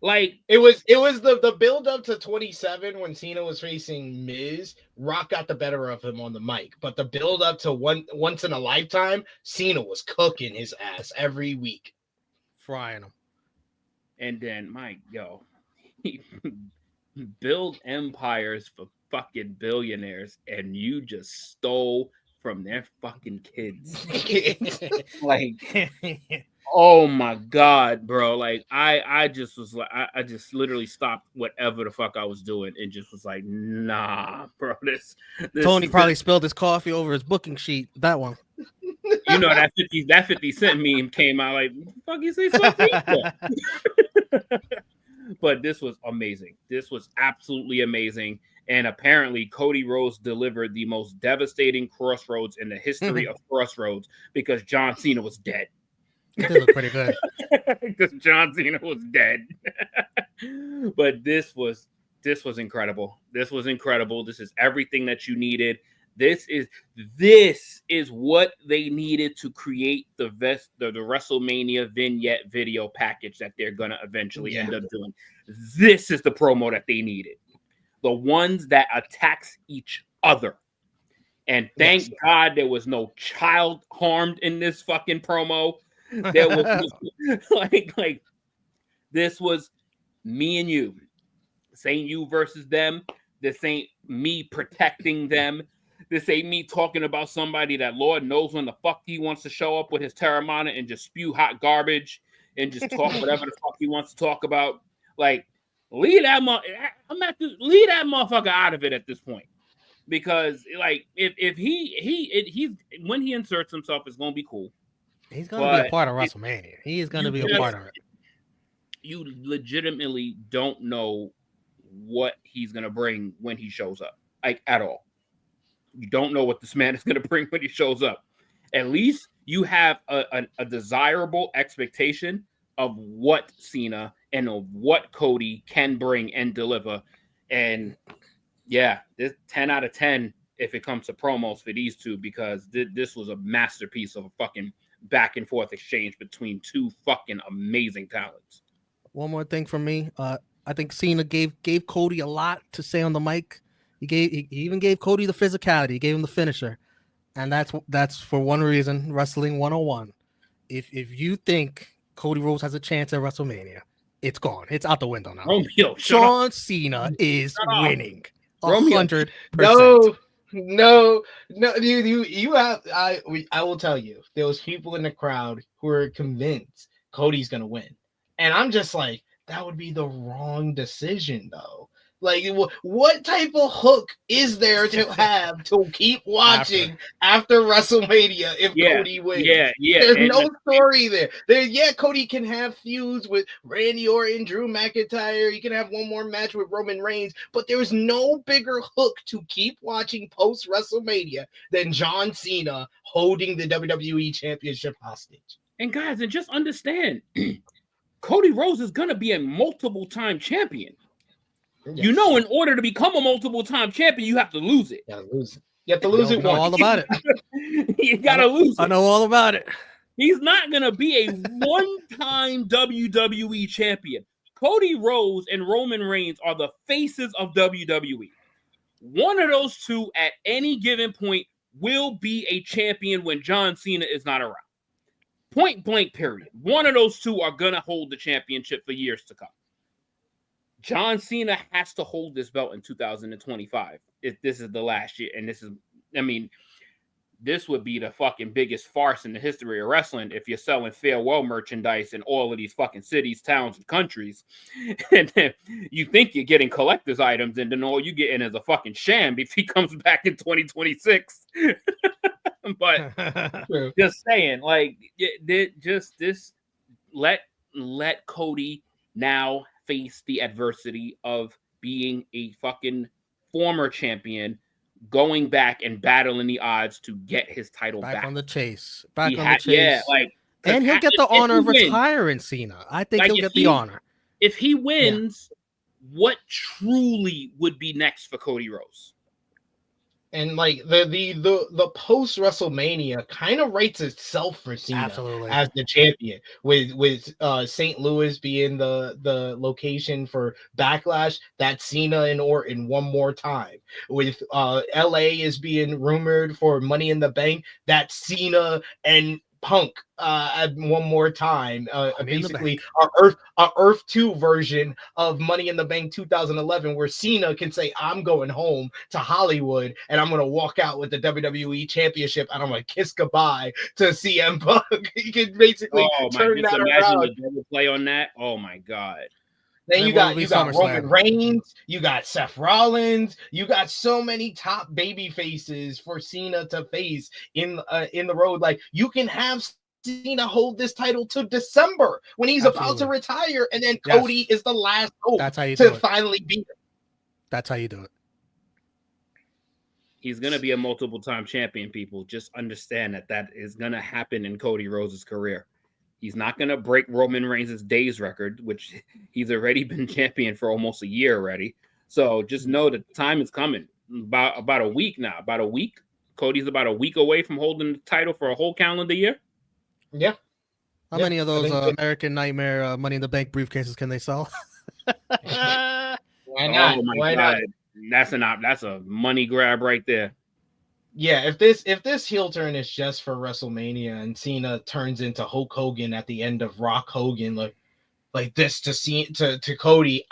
like it was the build up to 27 when Cena was facing Miz. Rock got the better of him on the mic, but the build up to once in a lifetime, Cena was cooking his ass every week, frying him. And then build empires for fucking billionaires, and you just stole from their fucking kids. Like, oh my God, bro. Like I just was like, I just literally stopped whatever the fuck I was doing and just was like, nah, bro. This Tony probably spilled his coffee over his booking sheet. That one. You know, that 50 Cent meme came out like, fuck you say something. But this was amazing. This was absolutely amazing. And apparently Cody Rhodes delivered the most devastating crossroads in the history of crossroads, because John Cena was dead. It did look pretty good. Because John Cena was dead. But this was incredible. This was incredible. This is everything that you needed. This is what they needed to create the WrestleMania vignette video package that they're gonna eventually end up doing. This is the promo that they needed. The ones that attacks each other. And thank God there was no child harmed in this fucking promo. There was like this was me and you. This ain't you versus them. This ain't me protecting them. This ain't me talking about somebody that Lord knows when the fuck he wants to show up with his Terramana and just spew hot garbage and just talk whatever the fuck he wants to talk about. Like, leave that motherfucker out of it at this point. Because like if he's when he inserts himself, it's gonna be cool. He's gonna be a part of WrestleMania. He is gonna be a part of it. You legitimately don't know what he's gonna bring when he shows up, like at all. You don't know what this man is gonna bring when he shows up. At least you have a desirable expectation of what Cena and of what Cody can bring and deliver. And yeah, this 10 out of 10 if it comes to promos for these two, because this was a masterpiece of a fucking back and forth exchange between two fucking amazing talents. One more thing from me. I think Cena gave Cody a lot to say on the mic. He even gave Cody the physicality. He gave him the finisher. And that's for one reason, Wrestling 101. If you think Cody Rhodes has a chance at WrestleMania, it's gone. It's out the window now. Romeo, John Cena is winning. 100%. No. You have. I will tell you, there was people in the crowd who were convinced Cody's gonna win, and I'm just like, that would be the wrong decision, though. Like, what type of hook is there to have to keep watching after WrestleMania if Cody wins? Yeah. There's no story there. Cody can have feuds with Randy Orton, Drew McIntyre. You can have one more match with Roman Reigns, but there's no bigger hook to keep watching post WrestleMania than John Cena holding the WWE Championship hostage. And guys, and just understand, Cody Rhodes is gonna be a multiple-time champion. Yes. You know, in order to become a multiple-time champion, you have to lose it. You have to lose it. I know all about it. You gotta lose it. I know all about it. He's not gonna be a one-time WWE champion. Cody Rhodes and Roman Reigns are the faces of WWE. One of those two at any given point will be a champion when John Cena is not around. Point blank, period. One of those two are gonna hold the championship for years to come. John Cena has to hold this belt in 2025 if this is the last year. And this would be the fucking biggest farce in the history of wrestling if you're selling farewell merchandise in all of these fucking cities, towns, and countries. And then you think you're getting collector's items, and then all you get in is a fucking sham if he comes back in 2026. But just saying, like, let Cody now face the adversity of being a fucking former champion, going back and battling the odds to get his title back. On the chase. Yeah, like, and he'll get the honor of retiring Cena. I think he'll get the honor. If he wins, what truly would be next for Cody Rhodes? And like the post WrestleMania kind of writes itself for Cena as the champion, with St. Louis being the location for Backlash. That's Cena and Orton one more time. With LA is being rumored for Money in the Bank. That's Cena and Punk one more time. Basically, our Earth 2 version of Money in the Bank 2011, where Cena can say, "I'm going home to Hollywood, and I'm going to walk out with the WWE Championship, and I'm going to kiss goodbye to CM Punk." He can basically turn that around. The double play on that. Oh my god. Then you got Roman Reigns, you got Seth Rollins, you got so many top baby faces for Cena to face in the road. Like, you can have Cena hold this title to December when he's about to retire, and then Cody is the last hope to finally beat him. That's how you do it. He's gonna be a multiple-time champion. People just understand that is gonna happen in Cody Rhodes' career. He's not going to break Roman Reigns' days record, which he's already been champion for almost a year already. So just know that the time is coming. About a week now. About a week. Cody's about a week away from holding the title for a whole calendar year. Yeah. How many of those American Nightmare Money in the Bank briefcases can they sell? Why not? Oh my God. That's a money grab right there. Yeah, if this heel turn is just for WrestleMania and Cena turns into Hulk Hogan at the end of Rock Hogan, like this to Cody,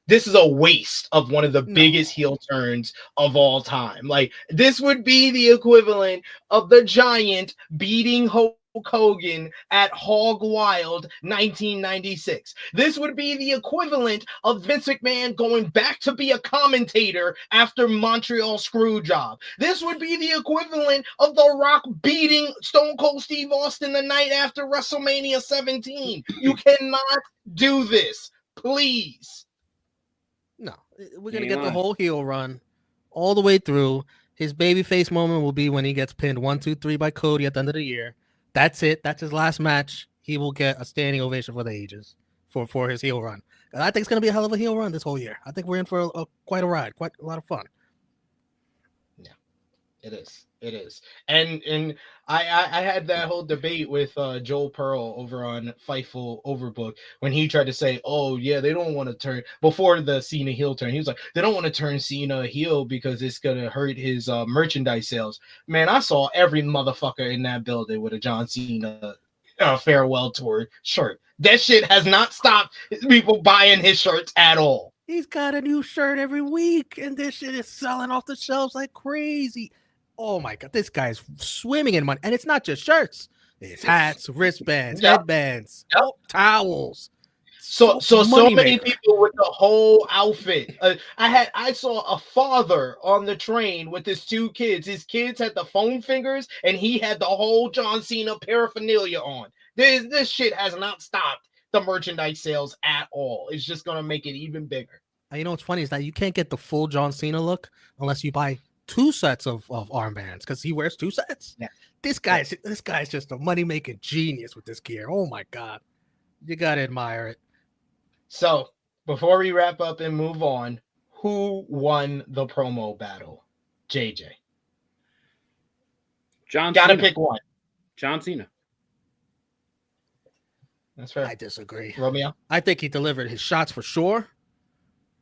this is a waste of one of the biggest heel turns of all time. Like, this would be the equivalent of the Giant beating Hulk Hogan at Hog Wild 1996. This would be the equivalent of Vince McMahon going back to be a commentator after Montreal Screwjob. This would be the equivalent of The Rock beating Stone Cold Steve Austin the night after WrestleMania 17. You cannot do this, please. No, we're gonna get the whole heel run all the way through. His babyface moment will be when he gets pinned 1, 2, 3 by Cody at the end of the year. That's it. That's his last match. He will get a standing ovation for the ages for his heel run. And I think it's going to be a hell of a heel run this whole year. I think we're in for quite a ride, quite a lot of fun. Yeah, it is. It is. And I had that whole debate with Joel Pearl over on Fightful Overbook when he tried to say, oh, yeah, they don't want to turn before the Cena heel turn. He was like, they don't want to turn Cena heel because it's going to hurt his merchandise sales. Man, I saw every motherfucker in that building with a John Cena farewell tour shirt. That shit has not stopped people buying his shirts at all. He's got a new shirt every week, and this shit is selling off the shelves like crazy. Oh my God, this guy's swimming in money. And it's not just shirts. It's hats, wristbands, headbands, towels. So many people with the whole outfit. I saw a father on the train with his 2 kids. His kids had the foam fingers, and he had the whole John Cena paraphernalia on. This shit has not stopped the merchandise sales at all. It's just gonna make it even bigger. And you know what's funny is that you can't get the full John Cena look unless you buy 2 sets of armbands, because he wears 2 sets. Yeah. This guy's just a money-making genius with this gear. Oh my God. You gotta admire it. So before we wrap up and move on, who won the promo battle? JJ. John Gotta Cena. pick one. John Cena. That's fair. I disagree. Romeo? I think he delivered his shots for sure,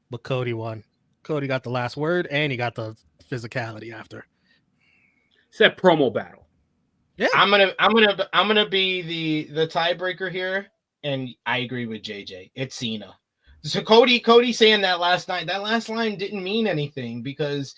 but Cody won. Cody got the last word, and he got the physicality after. Said promo battle. Yeah, I'm gonna be the tiebreaker here, and I agree with JJ. It's Cena. So Cody saying that last night, that last line didn't mean anything because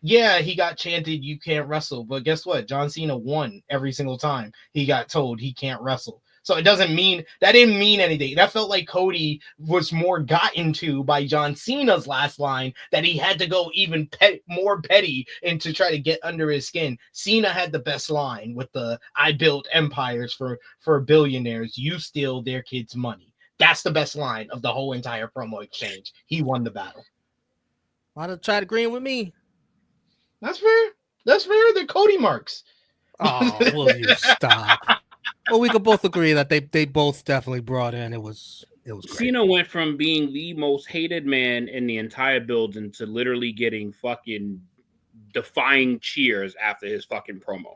yeah, he got chanted you can't wrestle, but guess what? John Cena won every single time he got told he can't wrestle. So it doesn't mean that didn't mean anything. That felt like Cody was more gotten to by John Cena's last line that he had to go even more petty and to try to get under his skin. Cena had the best line with the "I built empires for billionaires. You steal their kids' money." That's the best line of the whole entire promo exchange. He won the battle. Why don't try to agreeing with me? That's fair. That's fair. They're Cody marks. Oh, will you stop? Well, we could both agree that they both definitely brought in. It was great. Cena went from being the most hated man in the entire building to literally getting fucking defying cheers after his fucking promo.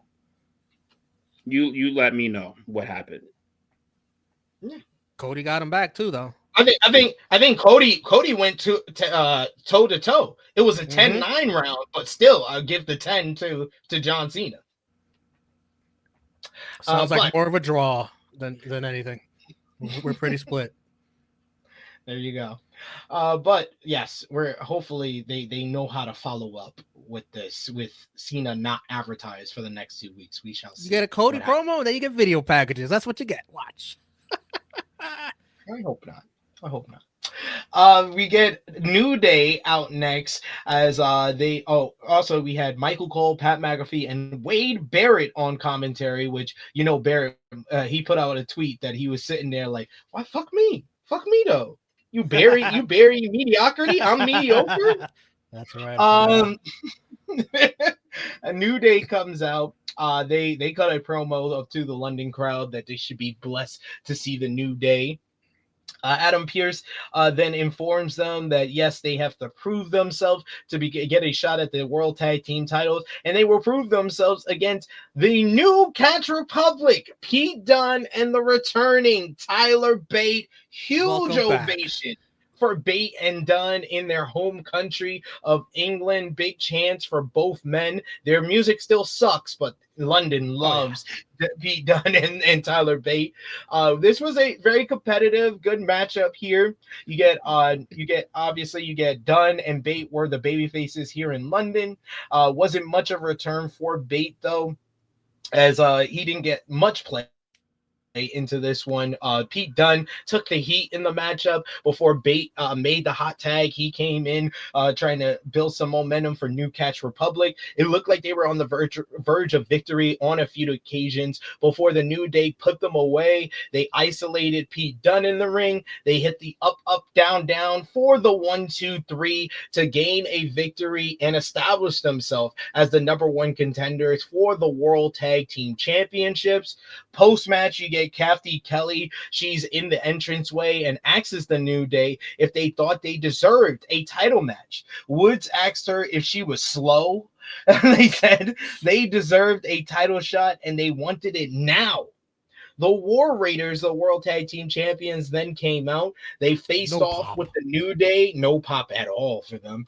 You let me know what happened. Yeah. Cody got him back too, though. I think Cody went toe to toe. It was a 10-9 round, but still, I'll give the 10 to John Cena. Sounds like more of a draw than anything. We're pretty split. There you go. But yes, we're hopefully they know how to follow up with this, with Cena not advertised for the next 2 weeks. We shall see. You get a Cody promo, and then you get video packages. That's what you get. Watch. I hope not. I hope not. We get New Day out next as also we had Michael Cole, Pat McAfee, and Wade Barrett on commentary, which Barrett he put out a tweet that he was sitting there like, why fuck me though. You bury mediocrity. I'm mediocre. That's right. A New Day comes out. They cut a promo up to the London crowd that they should be blessed to see the New Day. Adam Pearce then informs them that yes, they have to prove themselves to get a shot at the World Tag Team titles, and they will prove themselves against the new Catch Republic, Pete Dunne and the returning Tyler Bate. Huge ovation for Bate and Dunne in their home country of England. Big chance for both men. Their music still sucks, but London loves Pete Dunne and Tyler Bate. This was a very competitive, good matchup here. You get Dunne and Bate were the baby faces here in London. Wasn't much of a return for Bate though, as he didn't get much play into this one. Pete Dunne took the heat in the matchup before Bate made the hot tag. He came in trying to build some momentum for New Catch Republic. It looked like they were on the verge of victory on a few occasions before the New Day put them away. They isolated Pete Dunne in the ring. They hit the up, up, down, down for the 1, 2, 3 to gain a victory and establish themselves as the #1 contenders for the World Tag Team Championships. Post-match, you get Kathy Kelly. She's in the entranceway and asks the New Day if they thought they deserved a title match. Woods asked her if she was slow. They said they deserved a title shot and they wanted it now. The War Raiders, the World Tag Team Champions, then came out. They faced off with the New Day. No pop at all for them.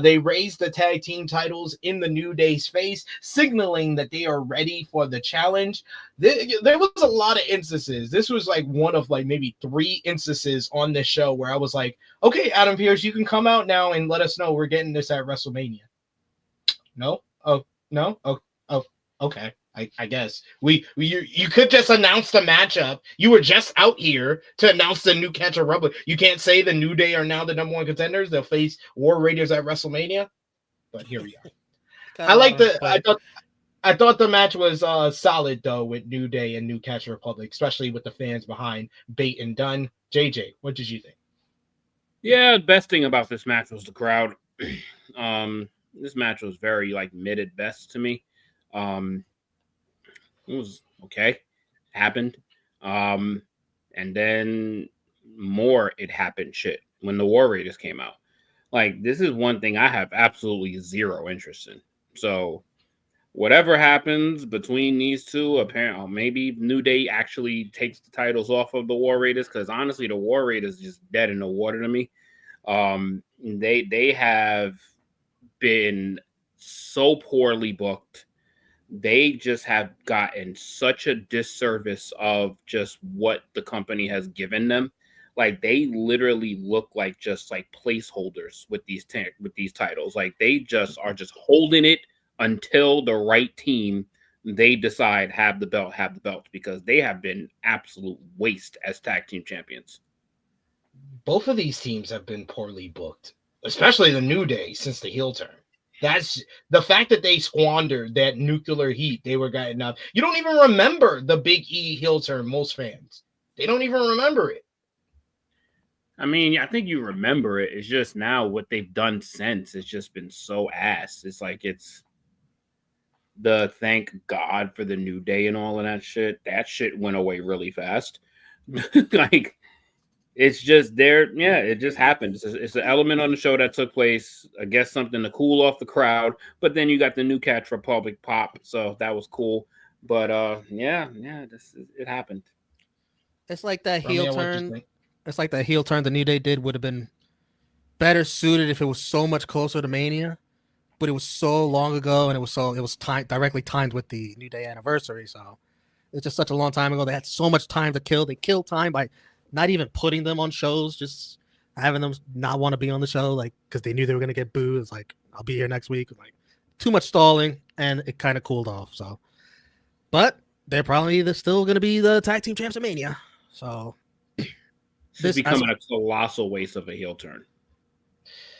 They raised the tag team titles in the New Day's face, signaling that they are ready for the challenge. There was a lot of instances. This was like one of like maybe 3 instances on this show where I was like, okay, Adam Pearce, you can come out now and let us know we're getting this at WrestleMania. No? Oh, no? Oh, okay. I guess you could just announce the matchup. You were just out here to announce the new Catch Republic. You can't say the New Day are now the #1 contenders. They'll face War Raiders at WrestleMania. But here we are. I thought the match was solid though with New Day and New Catch Republic, especially with the fans behind Bate and Dunne. JJ, what did you think? Yeah, the best thing about this match was the crowd. This match was very like mid at best to me. It was okay. Happened. And then more it happened shit when the War Raiders came out. Like, this is one thing I have absolutely zero interest in. So whatever happens between these two, apparently maybe New Day actually takes the titles off of the War Raiders, because honestly the War Raiders just dead in the water to me. They have been so poorly booked. They just have gotten such a disservice of just what the company has given them. Like they literally look like just like placeholders with these titles. Like they just are just holding it until the right team they decide have the belt, because they have been absolute waste as tag team champions. Both of these teams have been poorly booked, especially the New Day since the heel turn. That's the fact that they squandered that nuclear heat they were getting up. You don't even remember the Big E heel turn, most fans. They don't even remember it. I mean, I think you remember it. It's just now what they've done since. It's just been so ass. It's like it's the thank God for the New Day and all of that shit. That shit went away really fast. Like, it's just there. Yeah, it just happened. It's an element on the show that took place. I guess something to cool off the crowd. But then you got the New Catch Republic pop, so that was cool. But yeah, it happened. It's like that heel Romeo, what you turn. think? It's like that heel turn the New Day did would have been better suited if it was so much closer to Mania, but it was so long ago and it was directly timed with the New Day anniversary. So it's just such a long time ago. They had so much time to kill. They killed time by not even putting them on shows, just having them not want to be on the show, like because they knew they were gonna get booed. It's like, I'll be here next week. Like, too much stalling, and it kind of cooled off. So, but they're probably still gonna be the tag team champs of Mania. So This is becoming a colossal waste of a heel turn.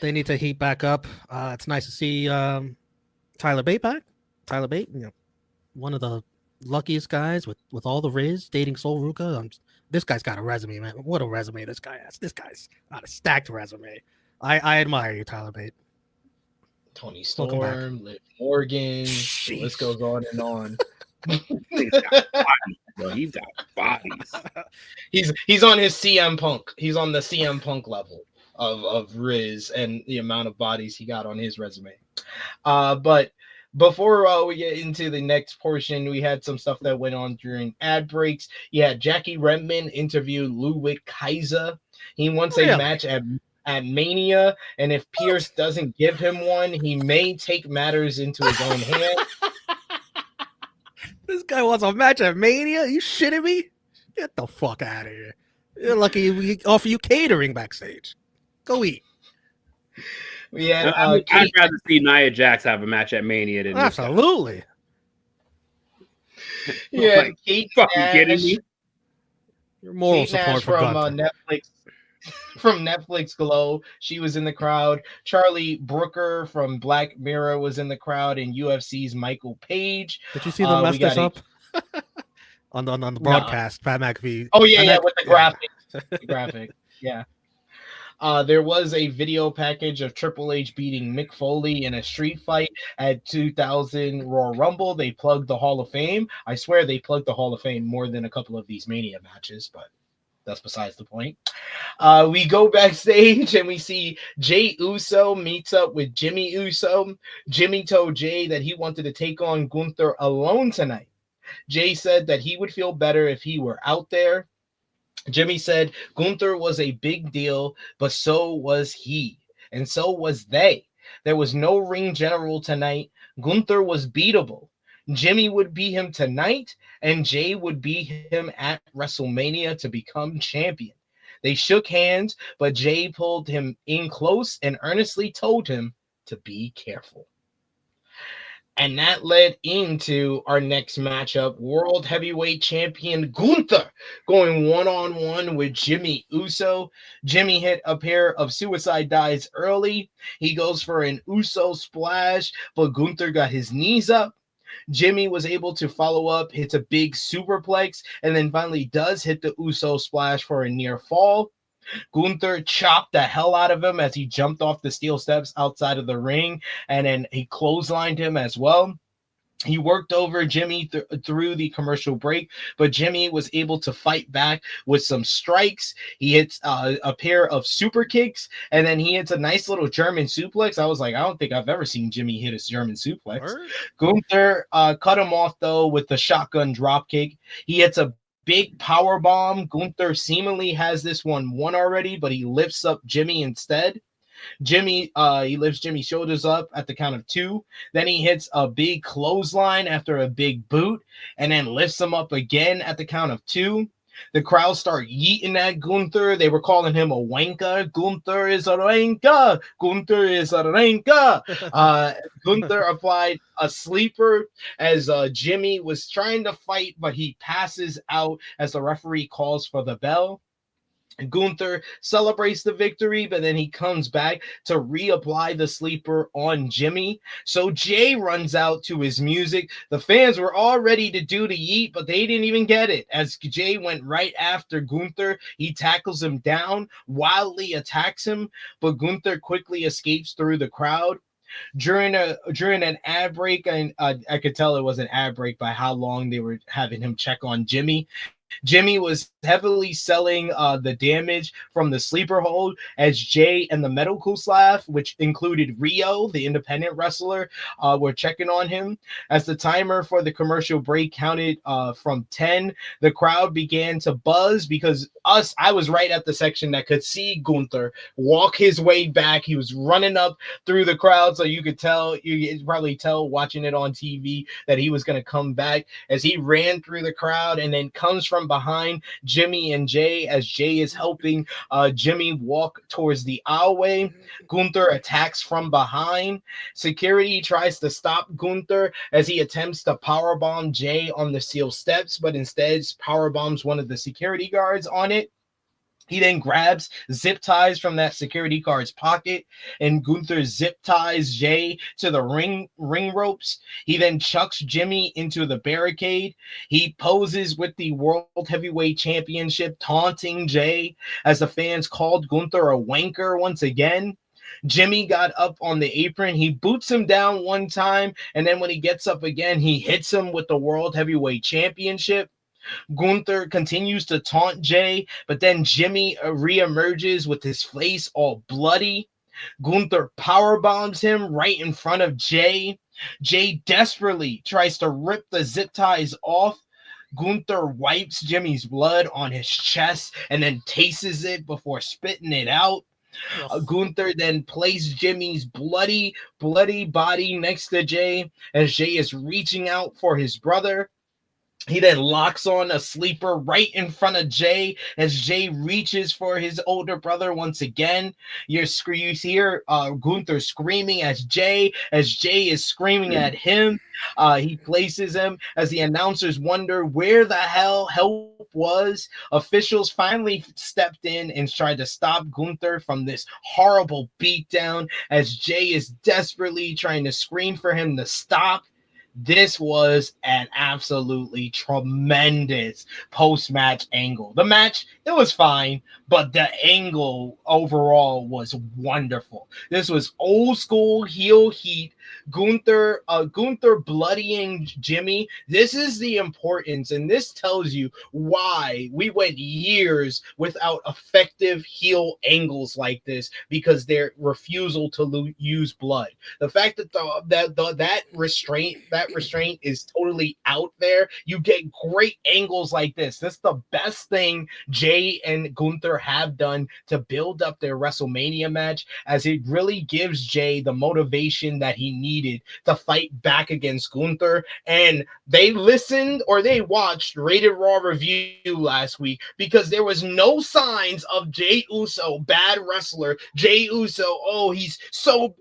They need to heat back up. It's nice to see Tyler Bate back. Tyler Bate, one of the luckiest guys with all the Riz dating Sol Ruka. This guy's got a resume, man. What a resume this guy has. This guy's got a stacked resume. I admire you, Tyler Bate. Tony Storm, Liv Morgan. The list goes on and on. He's got bodies, bro. He's got bodies. He's on his CM Punk. He's on the CM Punk level of Riz and the amount of bodies he got on his resume. But before we get into the next portion, we had some stuff that went on during ad breaks. Yeah, Jackie Redmond interviewed Ludwig Kaiser. He wants a match at Mania, and if Pierce doesn't give him one, he may take matters into his own hands. This guy wants a match at Mania? You shitting me? Get the fuck out of here. You're lucky we offer you catering backstage. Go eat. Yeah, I'd rather see Nia Jax have a match at Mania than absolutely. Yeah, like, Kate fucking Nash, kidding me? Your moral Kate support Nash for from Gunther. Netflix. From Netflix Glow, she was in the crowd. Charlie Brooker from Black Mirror was in the crowd, and UFC's Michael Page. Did you see them mess this up on the broadcast? Pat McAfee. Oh yeah, with the graphic. The graphic, yeah. There was a video package of Triple H beating Mick Foley in a street fight at 2000 Royal Rumble. They plugged the Hall of Fame. I swear they plugged the Hall of Fame more than a couple of these Mania matches, but that's besides the point. We go backstage and we see Jey Uso meets up with Jimmy Uso. Jimmy told Jey that he wanted to take on Gunther alone tonight. Jey said that he would feel better if he were out there. Jimmy said Gunther was a big deal, but so was he, and so was they. There was no ring general tonight. Gunther was beatable. Jimmy would beat him tonight, and Jey would beat him at WrestleMania to become champion. They shook hands, but Jey pulled him in close and earnestly told him to be careful. And that led into our next matchup, World Heavyweight Champion Gunther going one-on-one with Jimmy Uso. Jimmy hit a pair of suicide dives early. He goes for an Uso splash, but Gunther got his knees up. Jimmy was able to follow up, hits a big superplex, and then finally does hit the Uso splash for a near fall. Gunther chopped the hell out of him as he jumped off the steel steps outside of the ring, and then he clotheslined him as well. He worked over Jimmy through the commercial break, but Jimmy was able to fight back with some strikes. He hits a pair of super kicks, and then he hits a nice little German suplex. I was like, I don't think I've ever seen Jimmy hit a German suplex. Word? Gunther cut him off, though, with the shotgun drop kick. He hits a big power bomb. Gunther seemingly has this one won already, but he lifts up Jimmy instead. He lifts Jimmy's shoulders up at the count of 2. Then he hits a big clothesline after a big boot, and then lifts him up again at the count of 2. The crowd started yeeting at Gunther. They were calling him a wanker. Gunther is a wanker. Gunther is a wanker. Gunther applied a sleeper as Jimmy was trying to fight, but he passes out as the referee calls for the bell. Gunther celebrates the victory, but then he comes back to reapply the sleeper on Jimmy. So Jay runs out to his music. The fans were all ready to do the yeet, but they didn't even get it. As Jay went right after Gunther, he tackles him down, wildly attacks him, but Gunther quickly escapes through the crowd. During an ad break, and I could tell it was an ad break by how long they were having him check on Jimmy. Jimmy was heavily selling the damage from the sleeper hold as Jay and the medical staff, which included Rio, the independent wrestler, were checking on him. As the timer for the commercial break counted from 10, the crowd began to buzz because I was right at the section that could see Gunther walk his way back. He was running up through the crowd, so you could probably tell watching it on TV that he was going to come back as he ran through the crowd and then comes from behind Jimmy and Jay as Jay is helping Jimmy walk towards the aisleway. Gunther attacks from behind. Security tries to stop Gunther as he attempts to powerbomb Jay on the steel steps, but instead powerbombs one of the security guards on it. He then grabs zip ties from that security guard's pocket, and Gunther zip ties Jay to the ring ropes. He then chucks Jimmy into the barricade. He poses with the World Heavyweight Championship, taunting Jay as the fans called Gunther a wanker once again. Jimmy got up on the apron. He boots him down one time, and then when he gets up again, he hits him with the World Heavyweight Championship. Gunther continues to taunt Jay, but then Jimmy reemerges with his face all bloody. Gunther powerbombs him right in front of Jay. Jay desperately tries to rip the zip ties off. Gunther wipes Jimmy's blood on his chest and then tastes it before spitting it out. Gunther then placed Jimmy's bloody body next to Jay as Jay is reaching out for his brother. He then locks on a sleeper right in front of Jay as Jay reaches for his older brother once again. You hear Gunther screaming as Jay is screaming at him. He places him as the announcers wonder where the hell help was. Officials finally stepped in and tried to stop Gunther from this horrible beatdown as Jay is desperately trying to scream for him to stop. This was an absolutely tremendous post-match angle. The match, it was fine, but the angle overall was wonderful. This was old school heel heat. Gunther bloodying Jimmy. This is the importance, and this tells you why we went years without effective heel angles like this, because their refusal to use blood. The fact that that restraint is totally out there. You get great angles like this. That's the best thing Jay and Gunther have done to build up their WrestleMania match, as it really gives Jay the motivation that he needed to fight back against Gunther. And they listened or they watched Rated Raw review last week, because there was no signs of Jey Uso, bad wrestler. Jey Uso, oh, he's so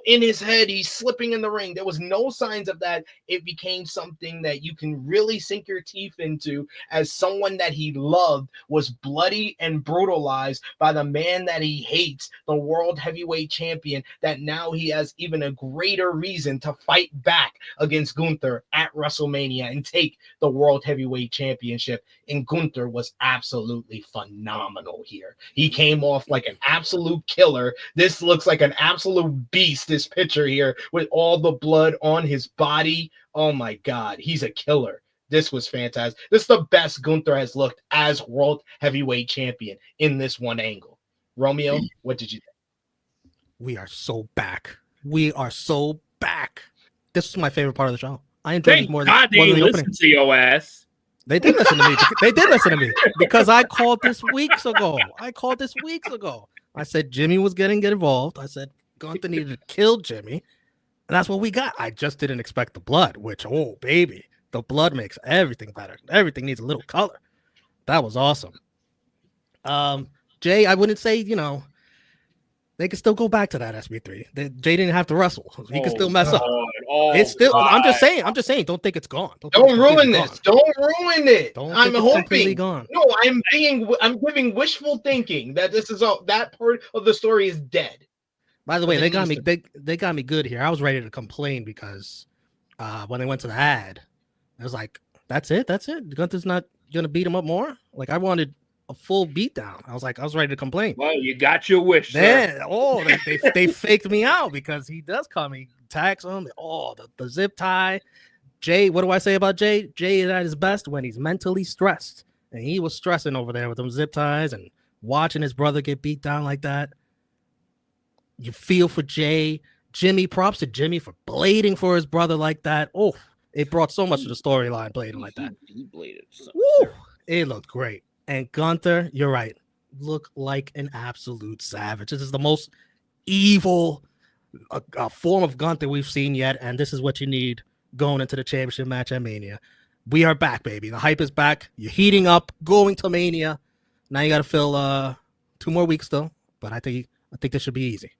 in his head, he's slipping in the ring. There was no signs of that. It became something that you can really sink your teeth into, as someone that he loved was bloody and brutalized by the man that he hates, the World Heavyweight Champion, that now he has even a greater reason to fight back against Gunther at WrestleMania and take the World Heavyweight Championship. And Gunther was absolutely phenomenal here. He came off like an absolute killer. This looks like an absolute beast, this picture here, with all the blood on his body. Oh my God, he's a killer. This was fantastic. This is the best Gunther has looked as World Heavyweight Champion in this one angle. Romeo, what did you think? We are so back. We are so back. This was my favorite part of the show. I enjoyed it more than God, they listen to your ass. They did listen to me. They did listen to me because I called this weeks ago. I said Jimmy was getting involved. I said Gunther needed to kill Jimmy. And that's what we got. I just didn't expect the blood, which, oh, baby, the blood makes everything better. Everything needs a little color. That was awesome. Jay, I wouldn't say, they could still go back to that SB3. Jay didn't have to wrestle. He could still mess up. It's still. God. I'm just saying. Don't think it's gone. Don't ruin this. Don't ruin it. I'm completely gone. No, I'm giving wishful thinking that this is all that part of the story is dead. By the way, they got me. They got me good here. I was ready to complain because when they went to the ad, I was like, "That's it. Gunther's not gonna beat him up more." Like I wanted a full beatdown. I was ready to complain. Well, you got your wish. Then, they faked me out because he does come. He tags him. The zip tie. Jay, what do I say about Jay? Jay is at his best when he's mentally stressed, and he was stressing over there with them zip ties and watching his brother get beat down like that. You feel for Jay. Jimmy, props to Jimmy for blading for his brother like that. Oh, it brought so much to the storyline blading like that. He bladed. Woo! It looked great. And Gunther, you're right, look like an absolute savage. This is the most evil form of Gunther we've seen yet, and this is what you need going into the championship match at Mania. We are back, baby. The hype is back. You're heating up, going to Mania. Now you got to fill 2 more weeks, though, but I think this should be easy.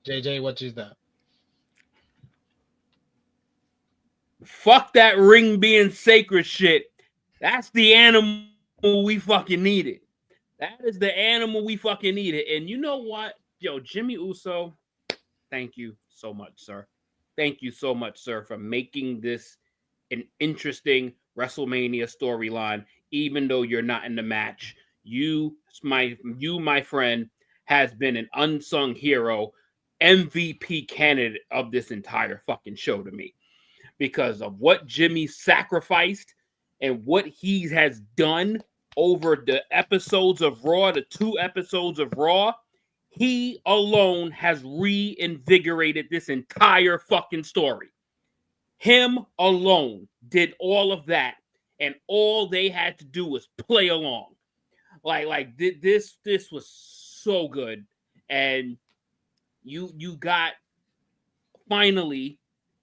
JJ, what is that? Fuck that ring being sacred shit. That's the animal we fucking needed. That is the animal we fucking needed. And you know what? Yo, Jimmy Uso, thank you so much, sir. Thank you so much, sir, for making this an interesting WrestleMania storyline, even though you're not in the match. You, my friend, has been an unsung hero, MVP candidate of this entire fucking show to me. Because of what Jimmy sacrificed and what he has done over the episodes of Raw, the 2 episodes of Raw, he alone has reinvigorated this entire fucking story. Him alone did all of that, and all they had to do was play along. Like this was so good, and you got finally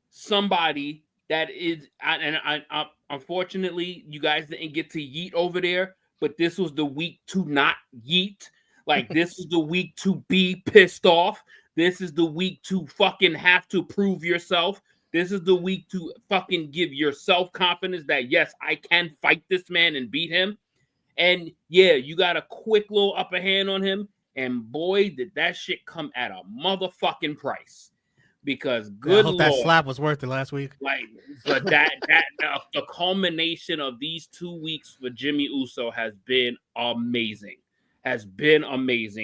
somebody that is, and I unfortunately, you guys didn't get to yeet over there, but this was the week to not yeet. Like, this is the week to be pissed off. This is the week to fucking have to prove yourself. This is the week to fucking give yourself confidence that, yes, I can fight this man and beat him. And, yeah, you got a quick little upper hand on him. And, boy, did that shit come at a motherfucking price. Because good I hope Lord, that slap was worth it last week. Like, but the culmination of these 2 weeks for Jimmy Uso has been amazing.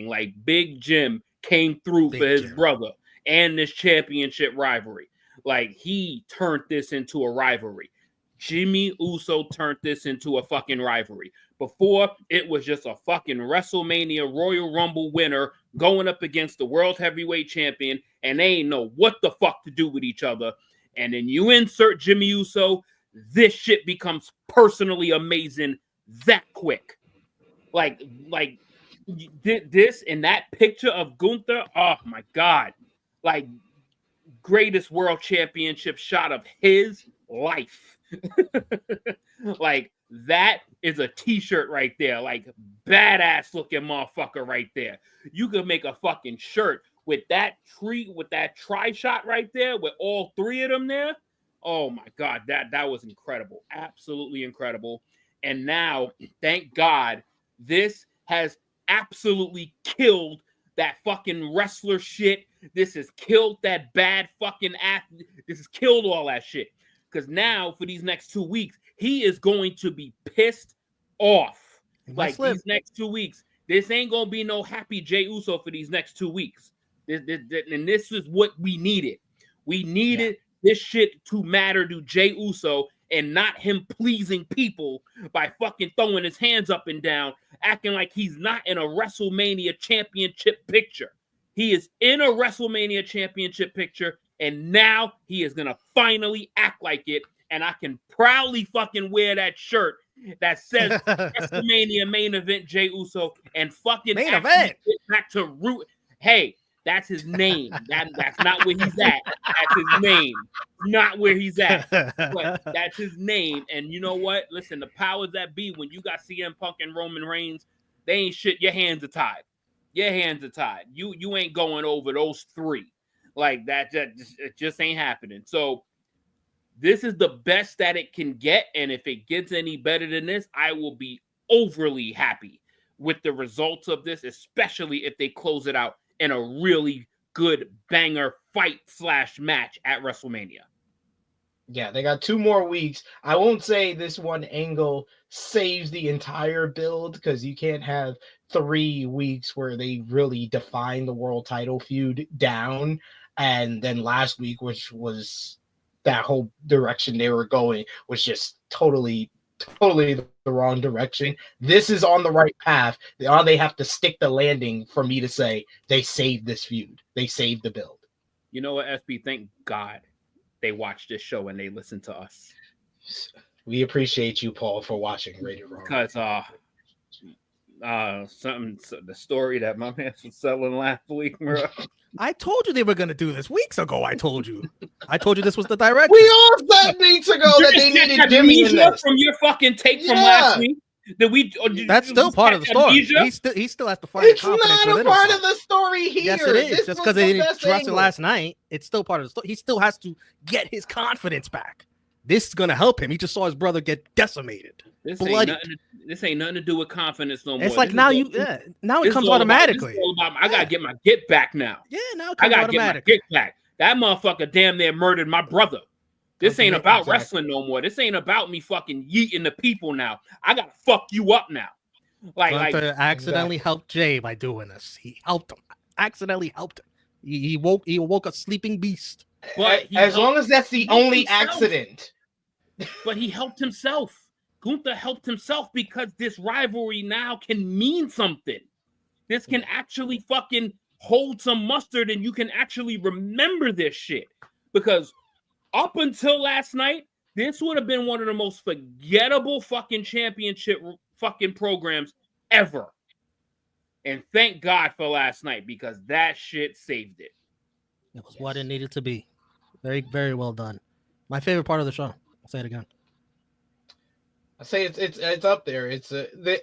Like, Big Jim came through for his brother and this championship rivalry. Like, he turned this into a rivalry. Jimmy Uso turned this into a fucking rivalry. Before, it was just a fucking WrestleMania Royal Rumble winner going up against the World Heavyweight Champion, and they ain't know what the fuck to do with each other. And then you insert Jimmy Uso, this shit becomes personally amazing that quick. Like this and that picture of Gunther, oh my God. Like, greatest world championship shot of his life. Like, that is a t-shirt right there. Like, badass looking motherfucker right there. You could make a fucking shirt with that tri-shot right there with all 3 of them there. Oh my God, that was incredible. Absolutely incredible. And now, thank God, this has absolutely killed that fucking wrestler shit. This has killed that bad fucking athlete. This has killed all that shit. Because now, for these next 2 weeks, he is going to be pissed off. Like, these next 2 weeks, this ain't going to be no happy Jey Uso for these next 2 weeks. And this is what we needed. We needed this shit to matter to Jey Uso and not him pleasing people by fucking throwing his hands up and down, acting like he's not in a WrestleMania championship picture. He is in a WrestleMania championship picture, and now he is going to finally act like it. And I can proudly fucking wear that shirt that says WrestleMania main event Jey Uso and fucking main event back to root. Hey, That's his name. That's not where he's at. That's his name. Not where he's at. But that's his name. And you know what? Listen, the powers that be, when you got CM Punk and Roman Reigns, they ain't shit. Your hands are tied. Your hands are tied. You ain't going over those three. Like that it just ain't happening. So this is the best that it can get. And if it gets any better than this, I will be overly happy with the results of this, especially if they close it out in a really good banger fight / match at WrestleMania. Yeah, they got 2 more weeks. I won't say this one angle saves the entire build, because you can't have 3 weeks where they really define the world title feud down, and then last week, which was that whole direction they were going, was just totally the wrong direction. This is on the right path. They have to stick the landing for me to say they saved this feud. They saved the build. You know what, SB? Thank God they watch this show and they listen to us. We appreciate you, Paul, for watching Rated Raw. Because the story that my man was selling last week, bro. I told you they were gonna do this weeks ago. I told you this was the direction. We all said weeks ago that they needed Jimmy in this. From your fucking take from last week. That's still part of the story. He still has to find confidence within himself. It's not a part of the story here. Yes, it is. Just because they didn't trust it last night, it's still part of the story. He still has to get his confidence back. This is gonna help him. He just saw his brother get decimated. This ain't nothing to do with confidence no more. It's like now it comes automatically. I gotta get my get back now. Yeah, now it comes I gotta automatically. get my get back. That motherfucker damn near murdered my brother. This ain't about wrestling no more. This ain't about me fucking yeeting the people now. I gotta fuck you up now. Gunther accidentally helped Jay by doing this. He helped him. Accidentally helped him. He woke a sleeping beast. But as long as that's the only accident. But he helped himself. Gunther helped himself, because this rivalry now can mean something. This can actually fucking hold some mustard, and you can actually remember this shit. Because up until last night, this would have been one of the most forgettable fucking championship fucking programs ever. And thank God for last night, because that shit saved it. It was what it needed to be. Very, very well done. My favorite part of the show. I'll say it again. I say it's up there.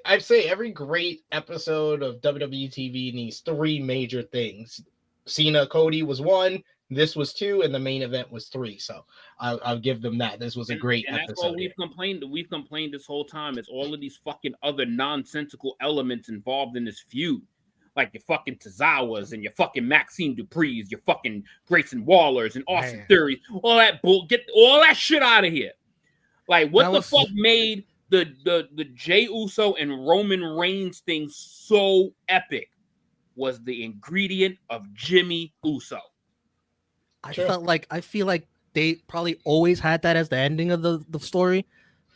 I say every great episode of WWE TV needs 3 major things. Cena Cody was 1, this was 2, and the main event was 3. So I'll give them that. This was a great episode. That's all we've complained. We've complained this whole time. It's all of these fucking other nonsensical elements involved in this feud. Like your fucking Tozawas and your fucking Maxine Dupree's, your fucking Grayson Wallers and Austin Theory. All that bull. Get all that shit out of here. Like, what the fuck made the Jey Uso and Roman Reigns thing so epic was the ingredient of Jimmy Uso. I feel like they probably always had that as the ending of the story,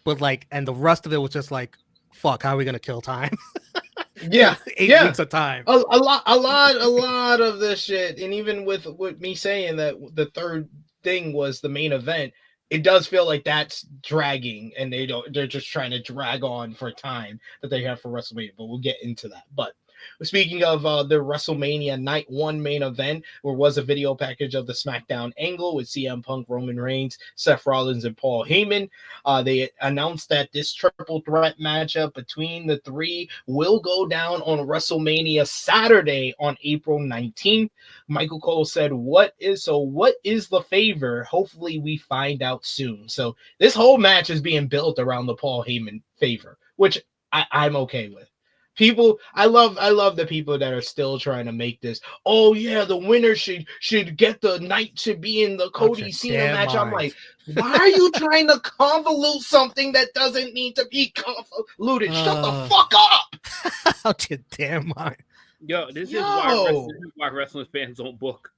but and the rest of it was just like, fuck, how are we gonna kill time? Yeah, 8 weeks of time. A lot of this shit, and even with me saying that the third thing was the main event, it does feel like that's dragging, and they're just trying to drag on for time that they have for WrestleMania. But we'll get into that. But speaking of the WrestleMania Night 1 main event, there was a video package of the SmackDown angle with CM Punk, Roman Reigns, Seth Rollins, and Paul Heyman. They announced that this triple threat matchup between the 3 will go down on WrestleMania Saturday on April 19th. Michael Cole said, what is the favor? Hopefully we find out soon. So this whole match is being built around the Paul Heyman favor, which I'm okay with. People, I love the people that are still trying to make this. Oh yeah, the winner should get the night to be in the Cody Cena match. I'm like, why are you trying to convolute something that doesn't need to be convoluted? Shut the fuck up! Out your damn mind. Yo, this is why wrestling fans don't book.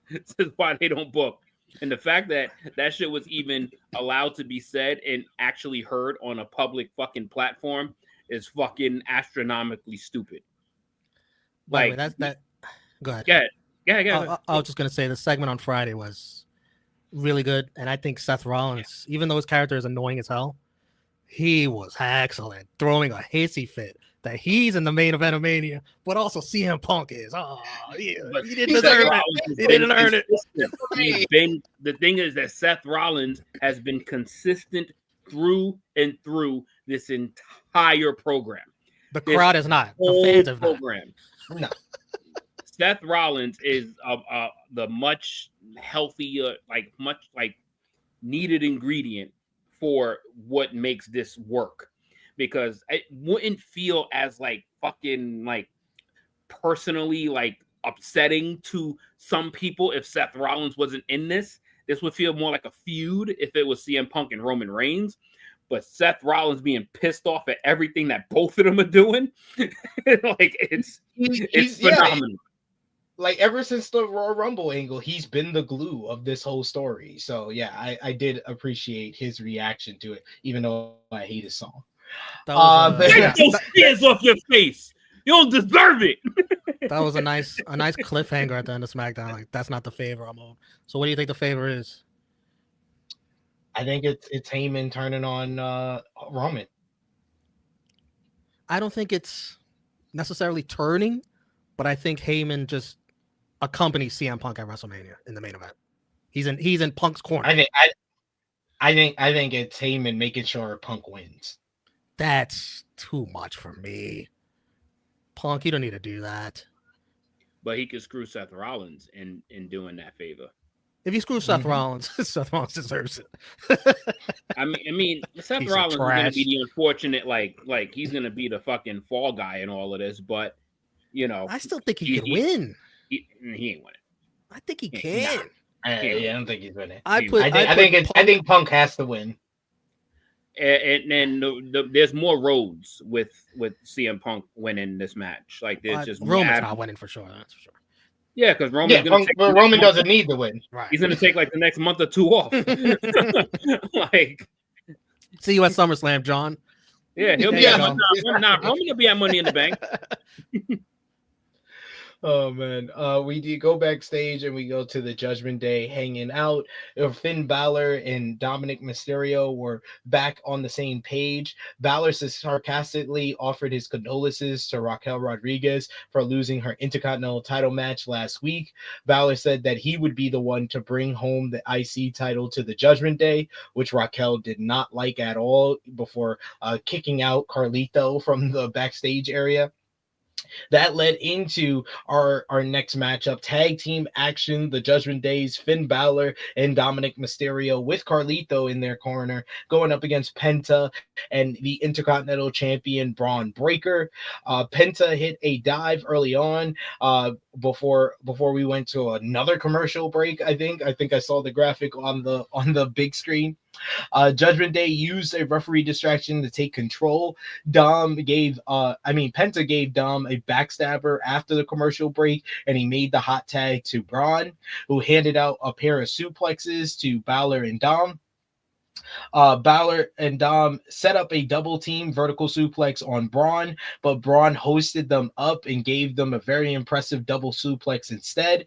This is why they don't book. And the fact that that shit was even allowed to be said and actually heard on a public fucking platform is fucking astronomically stupid. By the way, that. Go ahead. Yeah. I was just gonna say the segment on Friday was really good, and I think Seth Rollins, even though his character is annoying as hell, he was excellent, throwing a hissy fit. that he's in the main event of Mania, but also CM Punk is. Oh, yeah, But he didn't Seth deserve Rollins it. has He been didn't earn it. consistent. He's been, the thing is that Seth Rollins has been consistent through and through this entire program. The This crowd is not. The whole fans have not. program. No. Seth Rollins is the much healthier, much needed ingredient for what makes this work, because it wouldn't feel as fucking personally upsetting to some people if Seth Rollins wasn't in this. This would feel more like a feud if it was CM Punk and Roman Reigns. But Seth Rollins being pissed off at everything that both of them are doing, it's phenomenal. Yeah, like ever since the Royal Rumble angle, he's been the glue of this whole story. So yeah, I did appreciate his reaction to it, even though I hate his song. Take those tears off your face. You don't deserve it. That was a nice cliffhanger at the end of SmackDown. Like, that's not the favor I'm on. So what do you think the favor is? I think it's Heyman turning on Roman. I don't think it's necessarily turning, but I think Heyman just accompanies CM Punk at WrestleMania in the main event. He's in Punk's corner. I think it's Heyman making sure Punk wins. That's too much for me. Punk, you don't need to do that. But he could screw Seth Rollins in doing that favor. If you screw Seth Rollins, Seth Rollins deserves it. I mean, Seth Piece of Rollins is going to trash. be the unfortunate, like he's going to be the fucking fall guy in all of this. But I still think he can win. He ain't winning. I think he can. I don't think he's winning. I think Punk has to win. And there's more roads with CM Punk winning this match. Like there's just Roman's not winning for sure. That's for sure. Yeah, because Roman doesn't need to win. Right. He's going to take the next month or two off. See you at SummerSlam, John. Yeah, he'll be at Roman will be at Money in the Bank. Oh man, we go backstage and we go to the Judgment Day hanging out. Finn Balor and Dominic Mysterio were back on the same page. Balor sarcastically offered his condolences to Raquel Rodriguez for losing her Intercontinental title match last week. Balor said that he would be the one to bring home the IC title to the Judgment Day, which Raquel did not like at all, before kicking out Carlito from the backstage area. That led into our next matchup, tag team action, the Judgment Days, Finn Balor and Dominic Mysterio with Carlito in their corner, going up against Penta and the Intercontinental Champion Braun Breaker. Penta hit a dive early on before we went to another commercial break. I think I saw the graphic on the big screen. Judgment Day used a referee distraction to take control. Penta gave Dom a backstabber after the commercial break, and he made the hot tag to Braun, who handed out a pair of suplexes to Balor and Dom. Balor and Dom set up a double team vertical suplex on Braun, but Braun hosted them up and gave them a very impressive double suplex instead.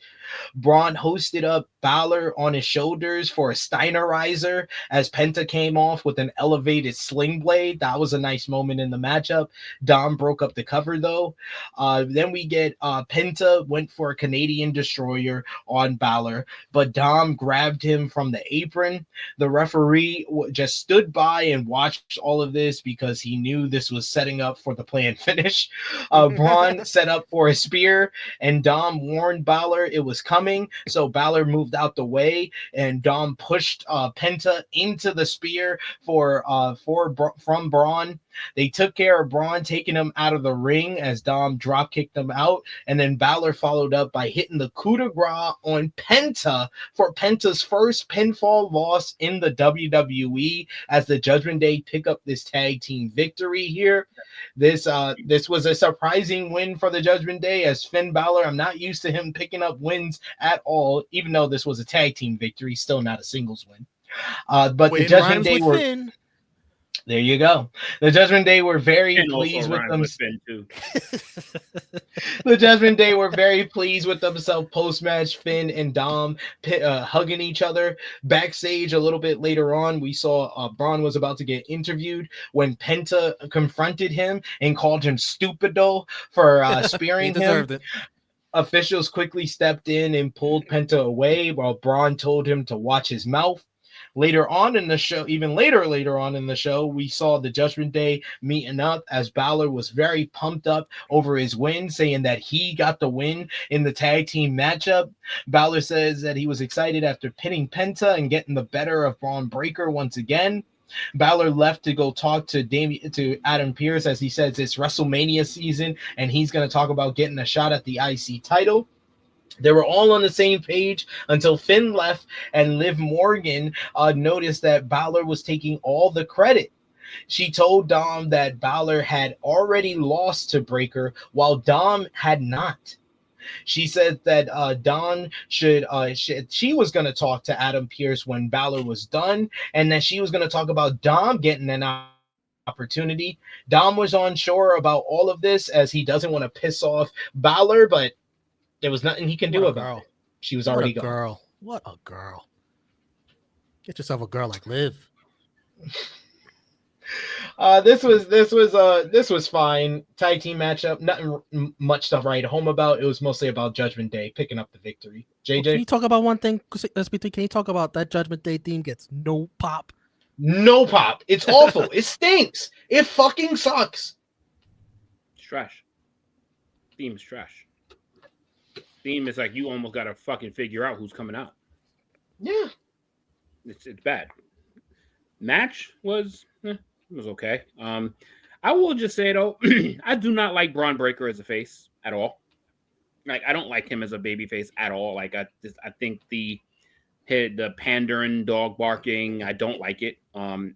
Braun hosted up Balor on his shoulders for a Steinerizer as Penta came off with an elevated sling blade. That was a nice moment in the matchup. Dom broke up the cover though. Then we get Penta went for a Canadian Destroyer on Balor, but Dom grabbed him from the apron. The referee just stood by and watched all of this because he knew this was setting up for the planned finish. Braun set up for a spear, and Dom warned Balor it was coming, so Balor moved out the way, and Dom pushed Penta into the spear from Braun. They took care of Braun, taking him out of the ring as Dom drop kicked him out, and then Balor followed up by hitting the coup de grace on Penta for Penta's first pinfall loss in the WWE, as the Judgment Day pick up this tag team victory here. This was a surprising win for the Judgment Day, as Finn Balor, I'm not used to him picking up wins at all, even though this was a tag team victory, still not a singles win. But the Judgment Day were... There you go. The Judgment Day were very And also pleased with rhymes them. with Finn too. The Judgment Day were very pleased with themselves post-match. Finn and Dom hugging each other. Backstage a little bit later on, we saw Braun was about to get interviewed when Penta confronted him and called him stupido for He spearing him. deserved it. Officials quickly stepped in and pulled Penta away while Braun told him to watch his mouth. Later on in the show, even later on in the show, we saw the Judgment Day meeting up as Balor was very pumped up over his win, saying that he got the win in the tag team matchup. Balor says that he was excited after pinning Penta and getting the better of Braun Breaker once again. Balor left to go talk to Adam Pearce, as he says it's WrestleMania season and he's going to talk about getting a shot at the IC title. They were all on the same page until Finn left and Liv Morgan noticed that Balor was taking all the credit. She told Dom that Balor had already lost to Breaker while Dom had not. She said that Dawn she was going to talk to Adam Pearce when Balor was done, and that she was going to talk about Dom getting an opportunity. Dom was unsure about all of this as he doesn't want to piss off Balor, but there was nothing he can do about it. She was already gone. What a girl. Get yourself a girl like Liv. This was fine. Tag team matchup. Nothing much to write home about. It was mostly about Judgment Day picking up the victory. JJ, Well, can you talk about one thing? SB3, can you talk about that Judgment Day theme gets no pop? No pop. It's awful. It stinks. It fucking sucks. It's trash. Theme's trash. Theme is like you almost got to fucking figure out who's coming out. Yeah. It's bad. Match was okay. I will just say though, I do not like Braun Breaker as a face at all. Like I don't like him as a baby face at all. Like I think the pandering, dog barking, I don't like it. I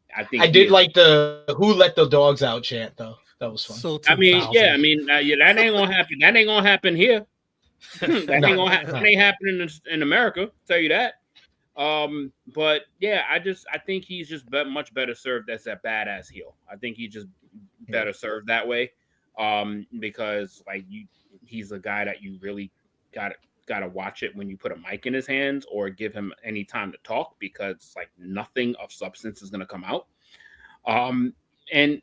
did like the "Who let the dogs out" chant though. That was fun. So that ain't gonna happen. That ain't gonna happen here. That ain't happening in America. Tell you that. But yeah, I think he's just much better served as a badass heel. I think he's just better served that way. Because like he's a guy that you really gotta watch it when you put a mic in his hands or give him any time to talk, because like nothing of substance is gonna come out. And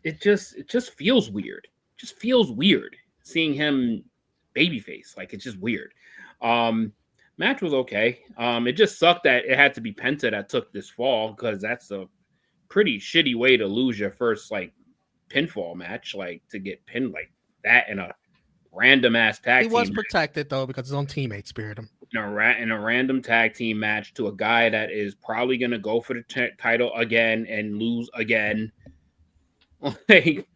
it just feels weird. It just feels weird seeing him babyface. Like it's just weird. Match was okay. It just sucked that it had to be Penta that took this fall, because that's a pretty shitty way to lose your first like pinfall match, like to get pinned like that in a random ass tag team. He was protected though because his own teammate speared him in a random tag team match to a guy that is probably gonna go for the title again and lose again. Like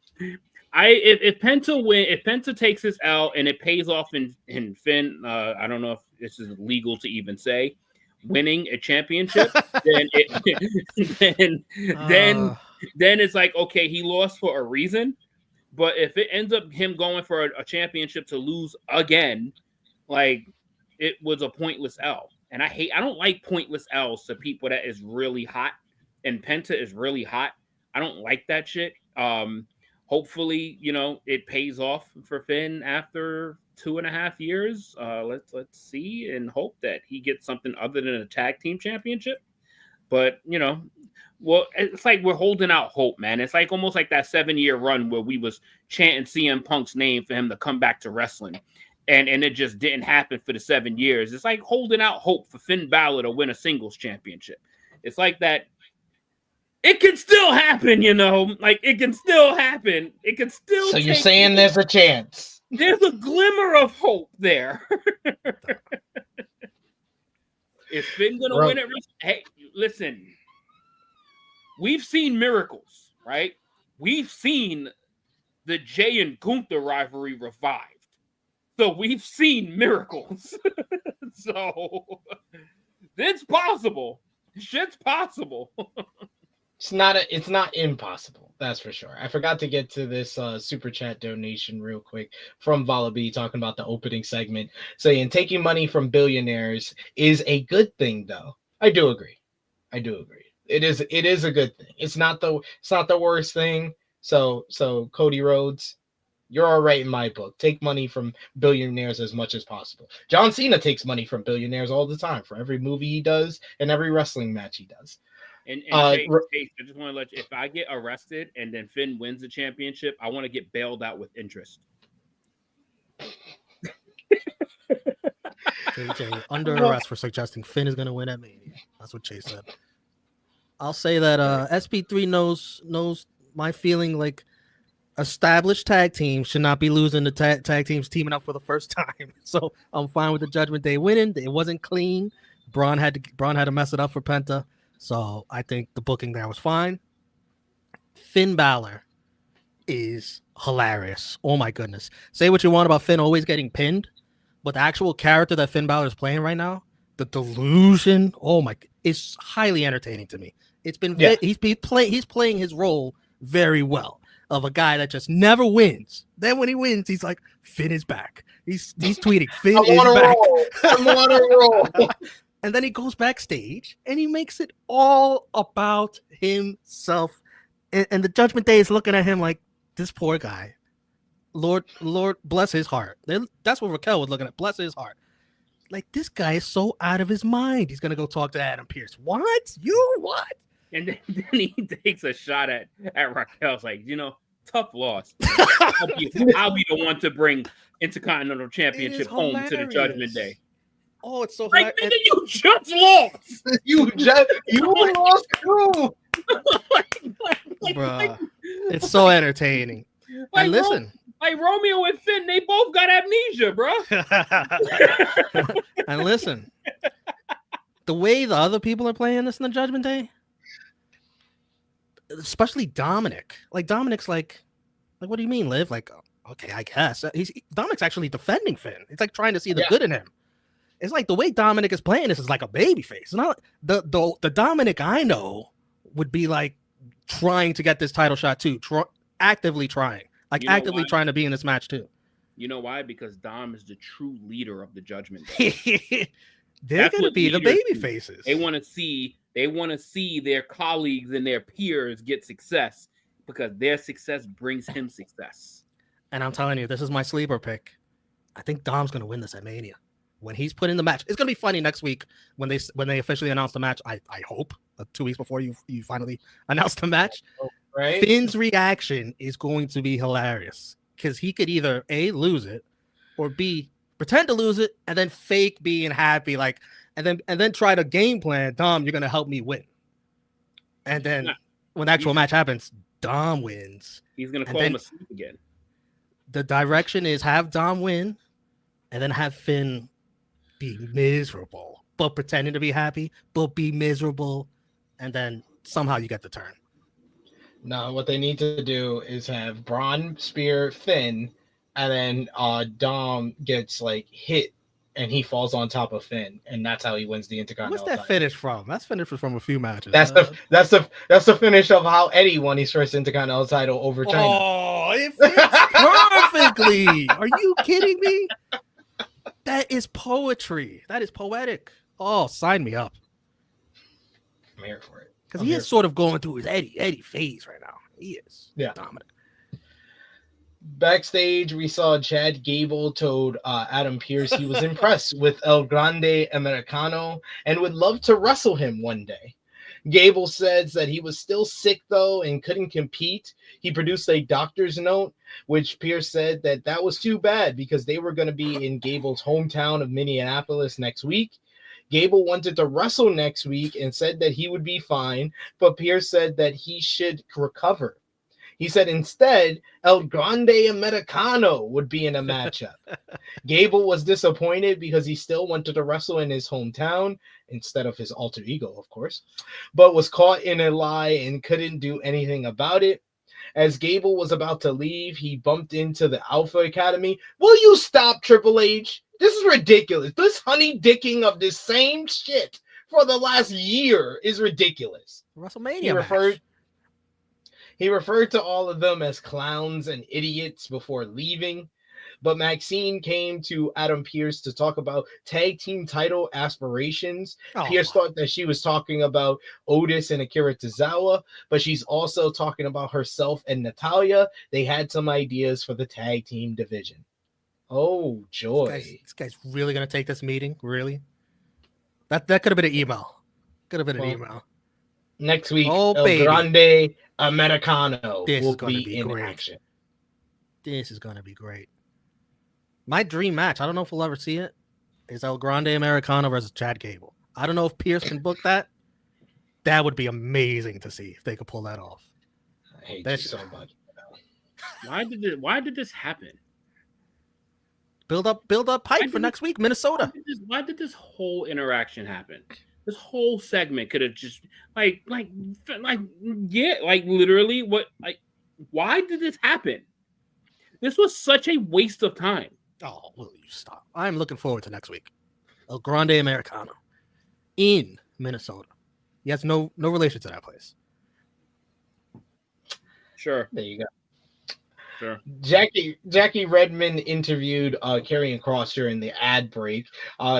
if Penta takes this L and it pays off in Finn, I don't know if this is legal to even say, winning a championship, then it's like, okay, he lost for a reason. But if it ends up him going for a championship to lose again, like it was a pointless L. And I don't like pointless L's to people that is really hot, and Penta is really hot. I don't like that shit. Hopefully, it pays off for Finn after 2.5 years. Let's see and hope that he gets something other than a tag team championship. But, well, it's like we're holding out hope, man. It's like almost like that 7-year run where we was chanting CM Punk's name for him to come back to wrestling. And it just didn't happen for the 7 years. It's like holding out hope for Finn Balor to win a singles championship. It's like that. It can still happen, like it can still happen. It can still. So you're saying there's a chance? There's a glimmer of hope there. Is Finn gonna win it? Hey, listen. We've seen miracles, right? We've seen the Jay and Gunther rivalry revived. So we've seen miracles. So it's possible. Shit's possible. It's not impossible, that's for sure. I forgot to get to this super chat donation real quick from Vala B, talking about the opening segment, saying taking money from billionaires is a good thing, though. I do agree. It is a good thing. It's not the worst thing. So Cody Rhodes, you're all right in my book. Take money from billionaires as much as possible. John Cena takes money from billionaires all the time for every movie he does and every wrestling match he does. And Chase, I just want to let you, if I get arrested and then Finn wins the championship, I want to get bailed out with interest. JJ under arrest for suggesting Finn is going to win at Mania. That's what Chase said. I'll say that SP3 knows my feeling. Like, established tag teams should not be losing to tag teams teaming up for the first time. So I'm fine with the Judgment Day winning. It wasn't clean. Braun had to mess it up for Penta. So I think the booking there was fine. Finn Balor is hilarious. Oh my goodness. Say what you want about Finn always getting pinned, but the actual character that Finn Balor is playing right now, the delusion, is highly entertaining to me. It's been he's playing his role very well, of a guy that just never wins. Then when he wins, he's like, Finn is back. He's tweeting, Finn is back. I'm on a roll. And then he goes backstage and he makes it all about himself. And the Judgment Day is looking at him like, this poor guy. Lord, bless his heart. That's what Raquel was looking at. Bless his heart. Like, this guy is so out of his mind. He's going to go talk to Adam Pearce. What? You what? And then he takes a shot at Raquel. It's like, tough loss. I'll be the one to bring Intercontinental Championship home to the Judgment Day. Oh, it's so like, nigga, you just lost. you lost too. Bruh. It's so entertaining. Like, and listen. Like Romeo and Finn, they both got amnesia, bro. And listen. The way the other people are playing this in the Judgment Day, especially Dominic. Like, Dominic's like, what do you mean, Liv? Like, okay, I guess. Dominic's actually defending Finn. It's like trying to see the good in him. It's like the way Dominic is playing this is like a baby face. It's not the Dominic I know would be like trying to get this title shot too, actively trying, like actively trying to be in this match too. You know why? Because Dom is the true leader of the Judgment Day. They're going to be the baby faces. They want to see their colleagues and their peers get success because their success brings him success. And I'm telling you, this is my sleeper pick. I think Dom's going to win this at Mania. When he's put in the match, it's gonna be funny next week when they officially announce the match. I hope 2 weeks before you finally announce the match. Right? Finn's reaction is going to be hilarious because he could either A, lose it, or B, pretend to lose it and then fake being happy, like, and then try to game plan. Dom, you're gonna help me win. And then when the actual match happens, Dom wins. He's gonna call him asleep again. The direction is have Dom win, and then have Finn be miserable, but pretending to be happy, but be miserable, and then somehow you get the turn. No, what they need to do is have Braun spear Finn, and then Dom gets like hit, and he falls on top of Finn, and that's how he wins the Intercontinental. What's that finish from? That's finish from a few matches. That's the finish of how Eddie won his first Intercontinental title over China. Oh, it fits perfectly. Are you kidding me? That is poetry. That is poetic. Oh, sign me up. I'm here for it. Because he is sort of going through his Eddie phase right now. He is dominant. Backstage, we saw Chad Gable told Adam Pearce he was impressed with El Grande Americano and would love to wrestle him one day. Gable says that he was still sick, though, and couldn't compete. He produced a doctor's note, which Pearce said that was too bad because they were going to be in Gable's hometown of Minneapolis next week. Gable wanted to wrestle next week and said that he would be fine, but Pearce said that he should recover. He said instead, El Grande Americano would be in a matchup. Gable was disappointed because he still wanted to wrestle in his hometown instead of his alter ego, of course, but was caught in a lie and couldn't do anything about it. As Gable was about to leave, he bumped into the Alpha Academy. Will you stop, Triple H? This is ridiculous. This honey dicking of this same shit for the last year is ridiculous. WrestleMania He referred to all of them as clowns and idiots before leaving. but Maxine came to Adam Pearce to talk about tag team title aspirations. Oh. Pearce thought that she was talking about Otis and Akira Tozawa, but she's also talking about herself and Natalia. They had some ideas for the tag team division. Oh, joy. This guy's really going to take this meeting? Really? That could have been an email. Could have been an email. Next week, Oh, El baby. Grande Americano This will is going to be in great. action. This is going to be great. My dream match, I don't know if we'll ever see it, is El Grande Americano versus Chad Gable. I don't know if Pierce can book that. That would be amazing to see if they could pull that off. I hate you so much. Why did this happen? Build up hype for next week, Minnesota. Why did this whole interaction happen? This whole segment could have just literally why did this happen? This was such a waste of time. Oh, will you stop? I'm looking forward to next week. El Grande Americano in Minnesota. He has no relation to that place. Sure. There you go. Sure. Jackie Redmond interviewed Karrion Kross during the ad break.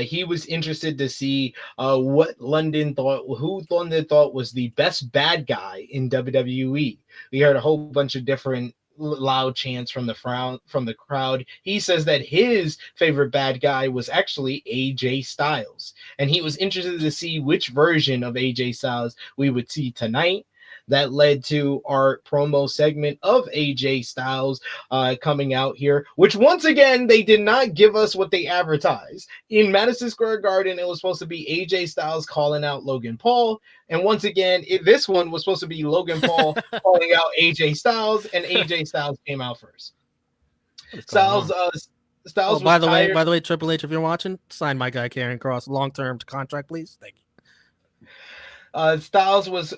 He was interested to see who London thought was the best bad guy in WWE. We heard a whole bunch of different loud chants from the crowd. He says that his favorite bad guy was actually AJ Styles, and he was interested to see which version of AJ Styles we would see tonight. That led to our promo segment of AJ Styles coming out here, which once again, they did not give us what they advertised. In Madison Square Garden, it was supposed to be AJ Styles calling out Logan Paul. And once again, this one was supposed to be Logan Paul calling out AJ Styles, and AJ Styles came out first. Styles by the way, Triple H, if you're watching, sign my guy Karrion Kross long-term contract, please. Thank you. Styles was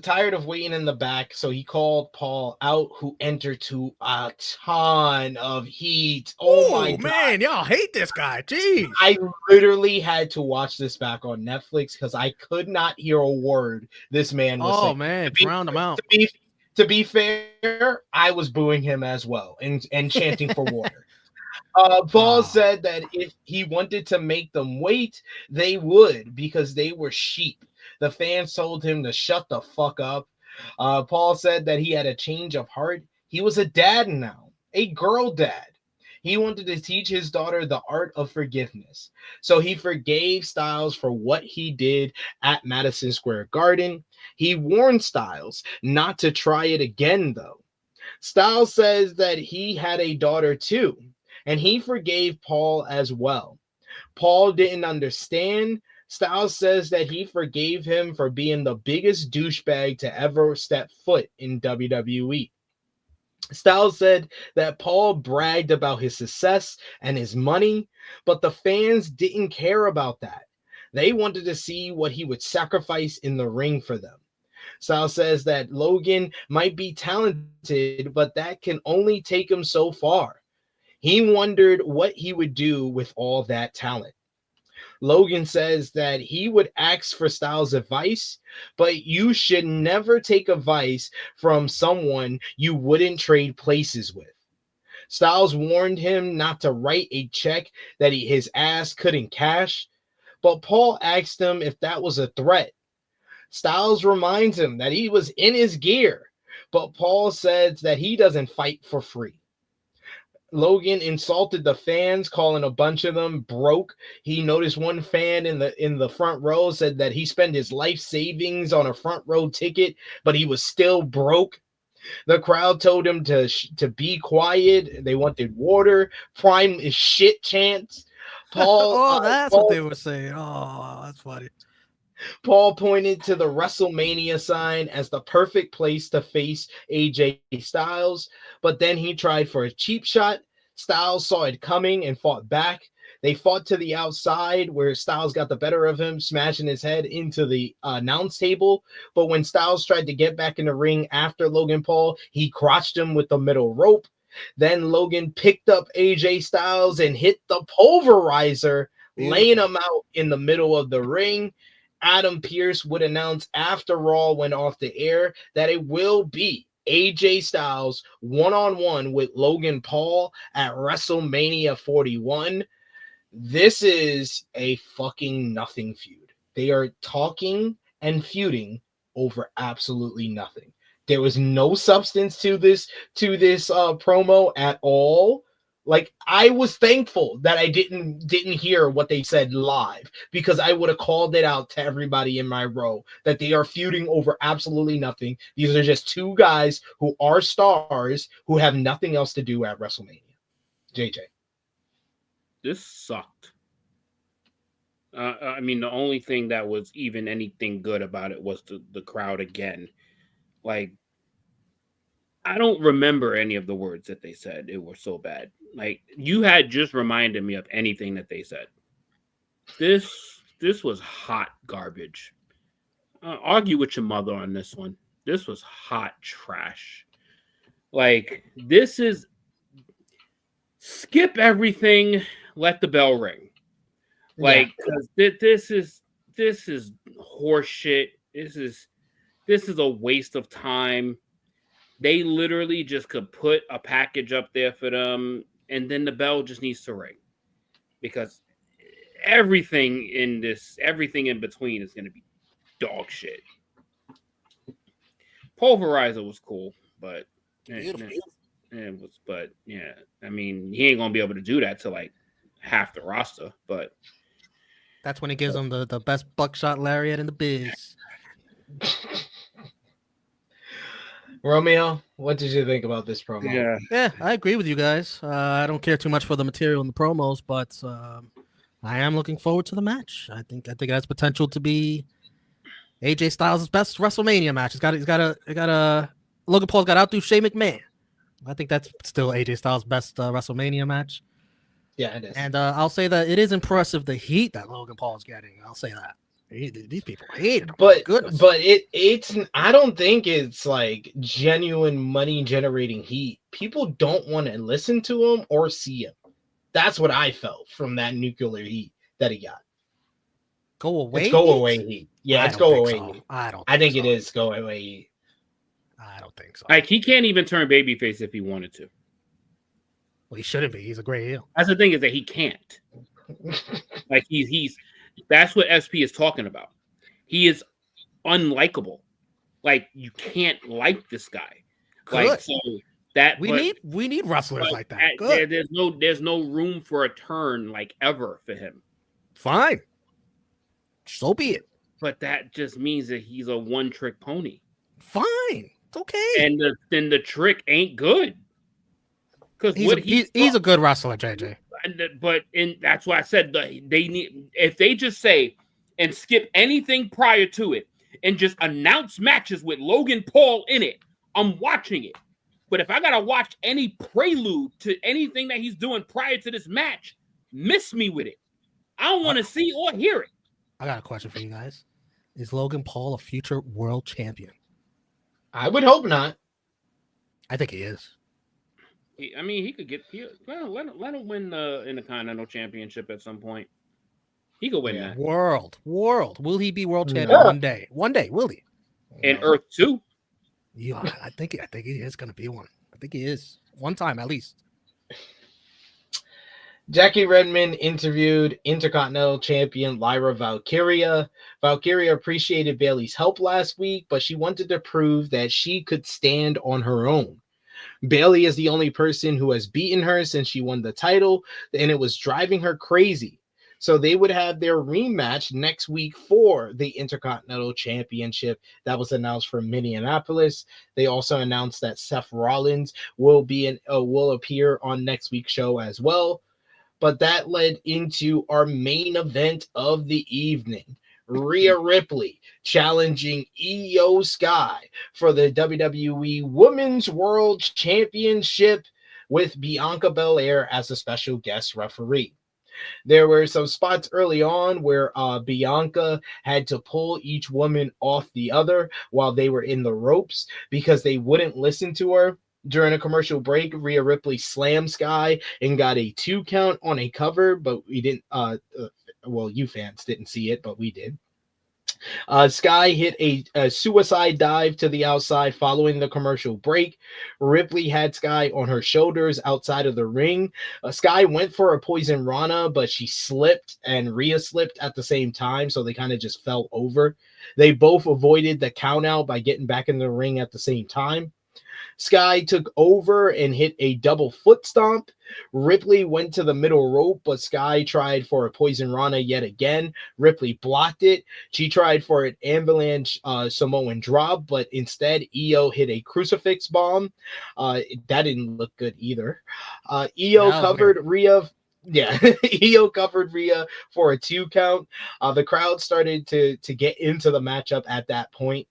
tired of waiting in the back, so he called Paul out, who entered to a ton of heat. Oh my man, y'all hate this guy. Jeez. I literally had to watch this back on Netflix because I could not hear a word this man was saying. Man, drowned him out. To be fair, I was booing him as well and chanting for water. Paul said that if he wanted to make them wait, they would, because they were sheep. The fans told him to shut the fuck up. Paul said that he had a change of heart. He was a dad now, a girl dad. He wanted to teach his daughter the art of forgiveness. So he forgave Styles for what he did at Madison Square Garden. He warned Styles not to try it again, though. Styles says that he had a daughter too, and he forgave Paul as well. Paul didn't understand. Styles says that he forgave him for being the biggest douchebag to ever step foot in WWE. Styles said that Paul bragged about his success and his money, but the fans didn't care about that. They wanted to see what he would sacrifice in the ring for them. Styles says that Logan might be talented, but that can only take him so far. He wondered what he would do with all that talent. Logan says that he would ask for Styles' advice, but you should never take advice from someone you wouldn't trade places with. Styles warned him not to write a check that his ass couldn't cash, but Paul asked him if that was a threat. Styles reminds him that he was in his gear, but Paul says that he doesn't fight for free. Logan insulted the fans, calling a bunch of them broke. He noticed one fan in the front row said that he spent his life savings on a front row ticket, but he was still broke. The crowd told him to be quiet. They wanted water. Prime is shit chants. Paul. That's what they were saying. Oh, that's funny. Paul pointed to the WrestleMania sign as the perfect place to face AJ Styles, but then he tried for a cheap shot. Styles saw it coming and fought back. They fought to the outside where Styles got the better of him, smashing his head into the announce table. But when Styles tried to get back in the ring after Logan Paul, he crotched him with the middle rope. Then Logan picked up AJ Styles and hit the pulverizer, laying him out in the middle of the ring. Adam Pearce would announce after Raw went off the air that it will be AJ Styles one-on-one with Logan Paul at WrestleMania 41. This is a fucking nothing feud. They are talking and feuding over absolutely nothing. There was no substance to this promo at all. Like, I was thankful that I didn't hear what they said live, because I would have called it out to everybody in my row that they are feuding over absolutely nothing. These are just two guys who are stars who have nothing else to do at WrestleMania. JJ. This sucked. I mean, the only thing that was even anything good about it was the crowd again. Like, I don't remember any of the words that they said. It were so bad. Like, you had just reminded me of anything that they said. This was hot garbage. Argue with your mother on this one. This was hot trash. Like, this is skip everything, let the bell ring. Like, this is horseshit. This is a waste of time. They literally just could put a package up there for them, and then the bell just needs to ring, because everything in between is going to be dog shit. Pulverizer was cool, but it was. But yeah, I mean, he ain't gonna be able to do that to like half the roster. But that's when he gives them the best buckshot lariat in the biz. Romeo, what did you think about this promo? Yeah, I agree with you guys. I don't care too much for the material in the promos, but I am looking forward to the match. I think it has potential to be AJ Styles' best WrestleMania match. Logan Paul's got to outdo Shane McMahon. I think that's still AJ Styles' best WrestleMania match. Yeah, it is. And I'll say that it is impressive, the heat that Logan Paul is getting. I'll say that. These people hate it. But it's I don't think it's like genuine money generating heat. People don't want to listen to him or see him. That's what I felt from that nuclear heat that he got. Go away. It's go away heat. Yeah, it's go away heat. I think it is go away heat. I don't think so. Like, he can't even turn babyface if he wanted to. Well, he shouldn't be. He's a great heel. That's the thing, is that he can't. Like, he's that's what SP is talking about. He is unlikable. Like, you can't like this guy. Good. Like, so that we need wrestlers like that. Good. There's no room for a turn like ever for him. Fine. So be it. But that just means that he's a one-trick pony. Fine. It's okay. And then the trick ain't good. Because he's a good wrestler, JJ. But that's why I said they need, if they just say and skip anything prior to it and just announce matches with Logan Paul in it, I'm watching it. But if I gotta watch any prelude to anything that he's doing prior to this match, miss me with it. I don't want to see or hear it. I got a question for you guys. Is Logan Paul a future world champion? I would hope not. I think he is. I mean, he could get. Let him win the Intercontinental Championship at some point. He could win that. World. Will he be world champion one day? One day, will he? And Earth 2? Yeah, I think he is going to be one. I think he is. One time, at least. Jackie Redmond interviewed Intercontinental Champion Lyra Valkyria. Valkyria appreciated Bayley's help last week, but she wanted to prove that she could stand on her own. Bayley is the only person who has beaten her since she won the title, and it was driving her crazy. So they would have their rematch next week for the Intercontinental Championship that was announced from Minneapolis. They also announced that Seth Rollins will appear on next week's show as well. But that led into our main event of the evening. Rhea Ripley challenging Io Sky for the WWE Women's World Championship with Bianca Belair as a special guest referee. There were some spots early on where Bianca had to pull each woman off the other while they were in the ropes because they wouldn't listen to her. During a commercial break, Rhea Ripley slammed Sky and got a 2 count on a cover, but we didn't. You fans didn't see it, but we did. Sky hit a suicide dive to the outside following the commercial break. Ripley had Sky on her shoulders outside of the ring. Sky went for a poison Rana, but she slipped and Rhea slipped at the same time, so they kind of just fell over. They both avoided the count out by getting back in the ring at the same time. Sky took over and hit a double foot stomp. Ripley went to the middle rope, but Sky tried for a poison Rana yet again. Ripley blocked it. She tried for an avalanche Samoan drop, but instead Io hit a crucifix bomb. That didn't look good either. Io covered Rhea. Yeah, Io covered Rhea for a 2 count. The crowd started to get into the matchup at that point.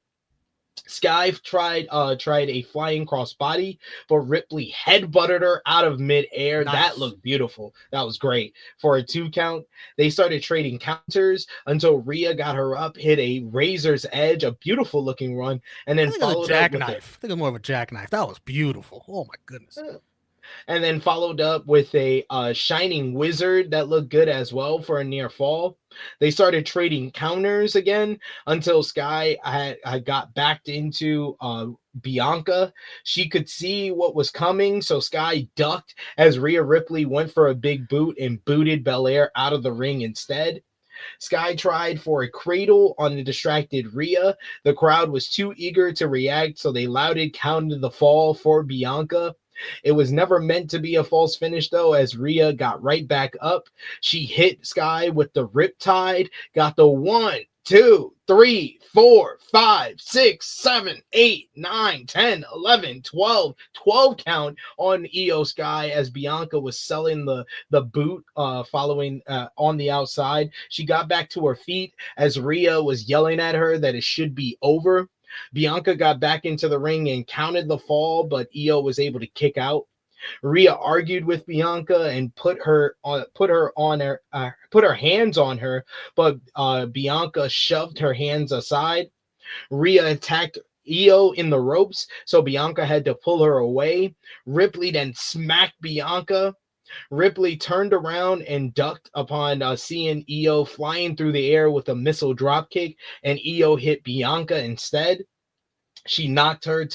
Sky tried a flying crossbody, but Ripley headbutted her out of midair. Nice. That looked beautiful. That was great. For a 2 count, they started trading counters until Rhea got her up, hit a razor's edge, a beautiful looking run, and then followed up with I think it's more of a jackknife. That was beautiful. Oh my goodness. And then followed up with a shining wizard that looked good as well for a near fall. They started trading counters again until Sky had got backed into Bianca. She could see what was coming, so Sky ducked as Rhea Ripley went for a big boot and booted Belair out of the ring instead. Sky tried for a cradle on the distracted Rhea. The crowd was too eager to react, so they loudly counted the fall for Bianca. It was never meant to be a false finish, though, as Rhea got right back up. She hit Sky with the Riptide, got the 1, 2, 3, 4, 5, 6, 7, 8, 9, 10, 11, 12 count on Io Sky as Bianca was selling the boot following on the outside. She got back to her feet as Rhea was yelling at her that it should be over. Bianca got back into the ring and counted the fall, but Io was able to kick out. Rhea argued with Bianca and put her hands on her, but Bianca shoved her hands aside. Rhea attacked Io in the ropes, so Bianca had to pull her away. Ripley then smacked Bianca. Ripley turned around and ducked upon seeing Io flying through the air with a missile dropkick, and Io hit Bianca instead. She knocked her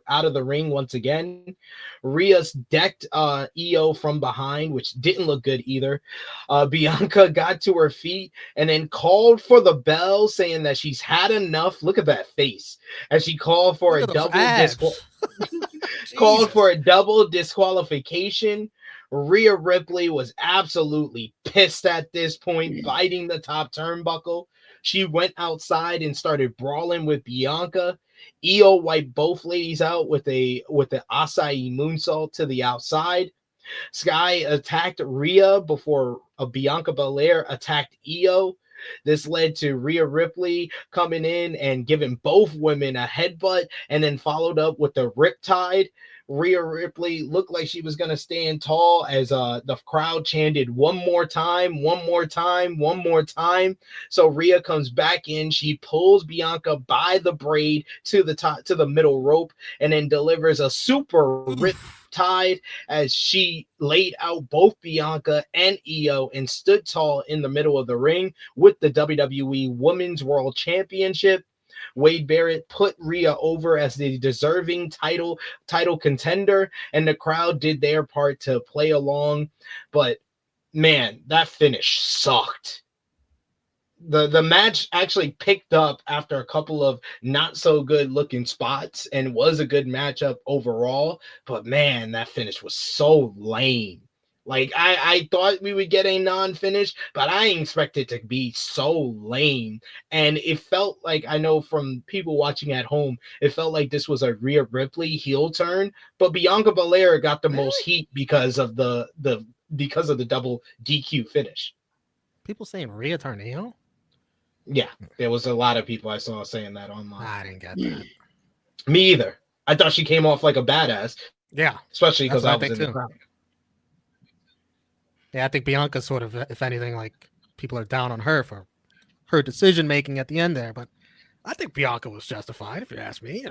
out of the ring once again. Rhea's decked Io from behind, which didn't look good either. Bianca got to her feet and then called for the bell, saying that she's had enough. Look at that face as she called for called for a double disqualification. Rhea Ripley was absolutely pissed at this point, biting the top turnbuckle. She went outside and started brawling with Bianca. Io wiped both ladies out with the acai moonsault to the outside. Sky attacked Rhea before Bianca Belair attacked Io. This led to Rhea Ripley coming in and giving both women a headbutt, and then followed up with the Riptide. Rhea Ripley looked like she was going to stand tall as the crowd chanted one more time, one more time, one more time. So Rhea comes back in. She pulls Bianca by the braid to the middle rope, and then delivers a super Riptide as she laid out both Bianca and Io and stood tall in the middle of the ring with the WWE Women's World Championship. Wade Barrett put Rhea over as the deserving title contender, and the crowd did their part to play along. But man, that finish sucked. The match actually picked up after a couple of not so good looking spots and was a good matchup overall. But man, that finish was so lame. Like I thought we would get a non-finish, but I didn't expect it to be so lame. And it felt like, I know from people watching at home, it felt like this was a Rhea Ripley heel turn, but Bianca Belair got the most heat because of the double DQ finish. People saying Rhea turned heel? Yeah, there was a lot of people I saw saying that online. I didn't get that. Me either. I thought she came off like a badass. Yeah, especially because I was in the crowd. Yeah, I think Bianca sort of, if anything, like people are down on her for her decision making at the end there. But I think Bianca was justified, if you ask me.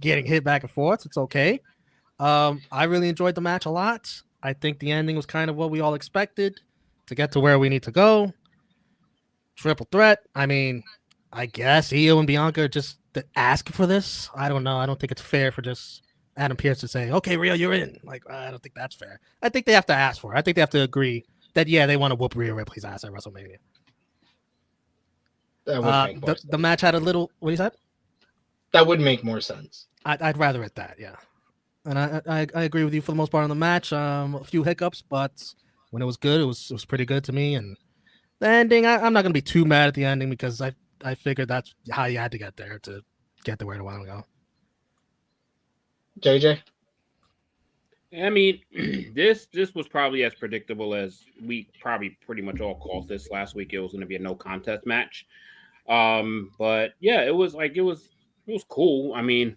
Getting hit back and forth, it's okay. I really enjoyed the match a lot. I think the ending was kind of what we all expected to get to where we need to go. Triple threat. I mean, I guess Io and Bianca are just ask for this. I don't know. I don't think it's fair for just Adam Pearce to say, "Okay, Rhea, you're in." Like, I don't think that's fair. I think they have to ask for it. I think they have to agree that they want to whoop Rhea Ripley's ass at WrestleMania. That would make more sense. The match had a little. What is that? That would make more sense. I'd rather it that, yeah. And I agree with you for the most part on the match. A few hiccups, but when it was good, it was pretty good to me. And the ending, I'm not gonna be too mad at the ending because I figured that's how you had to get there to get to where you want to go. JJ? I mean, this was probably as predictable as we probably pretty much all called this last week. It was going to be a no contest match. But yeah, it was cool. I mean,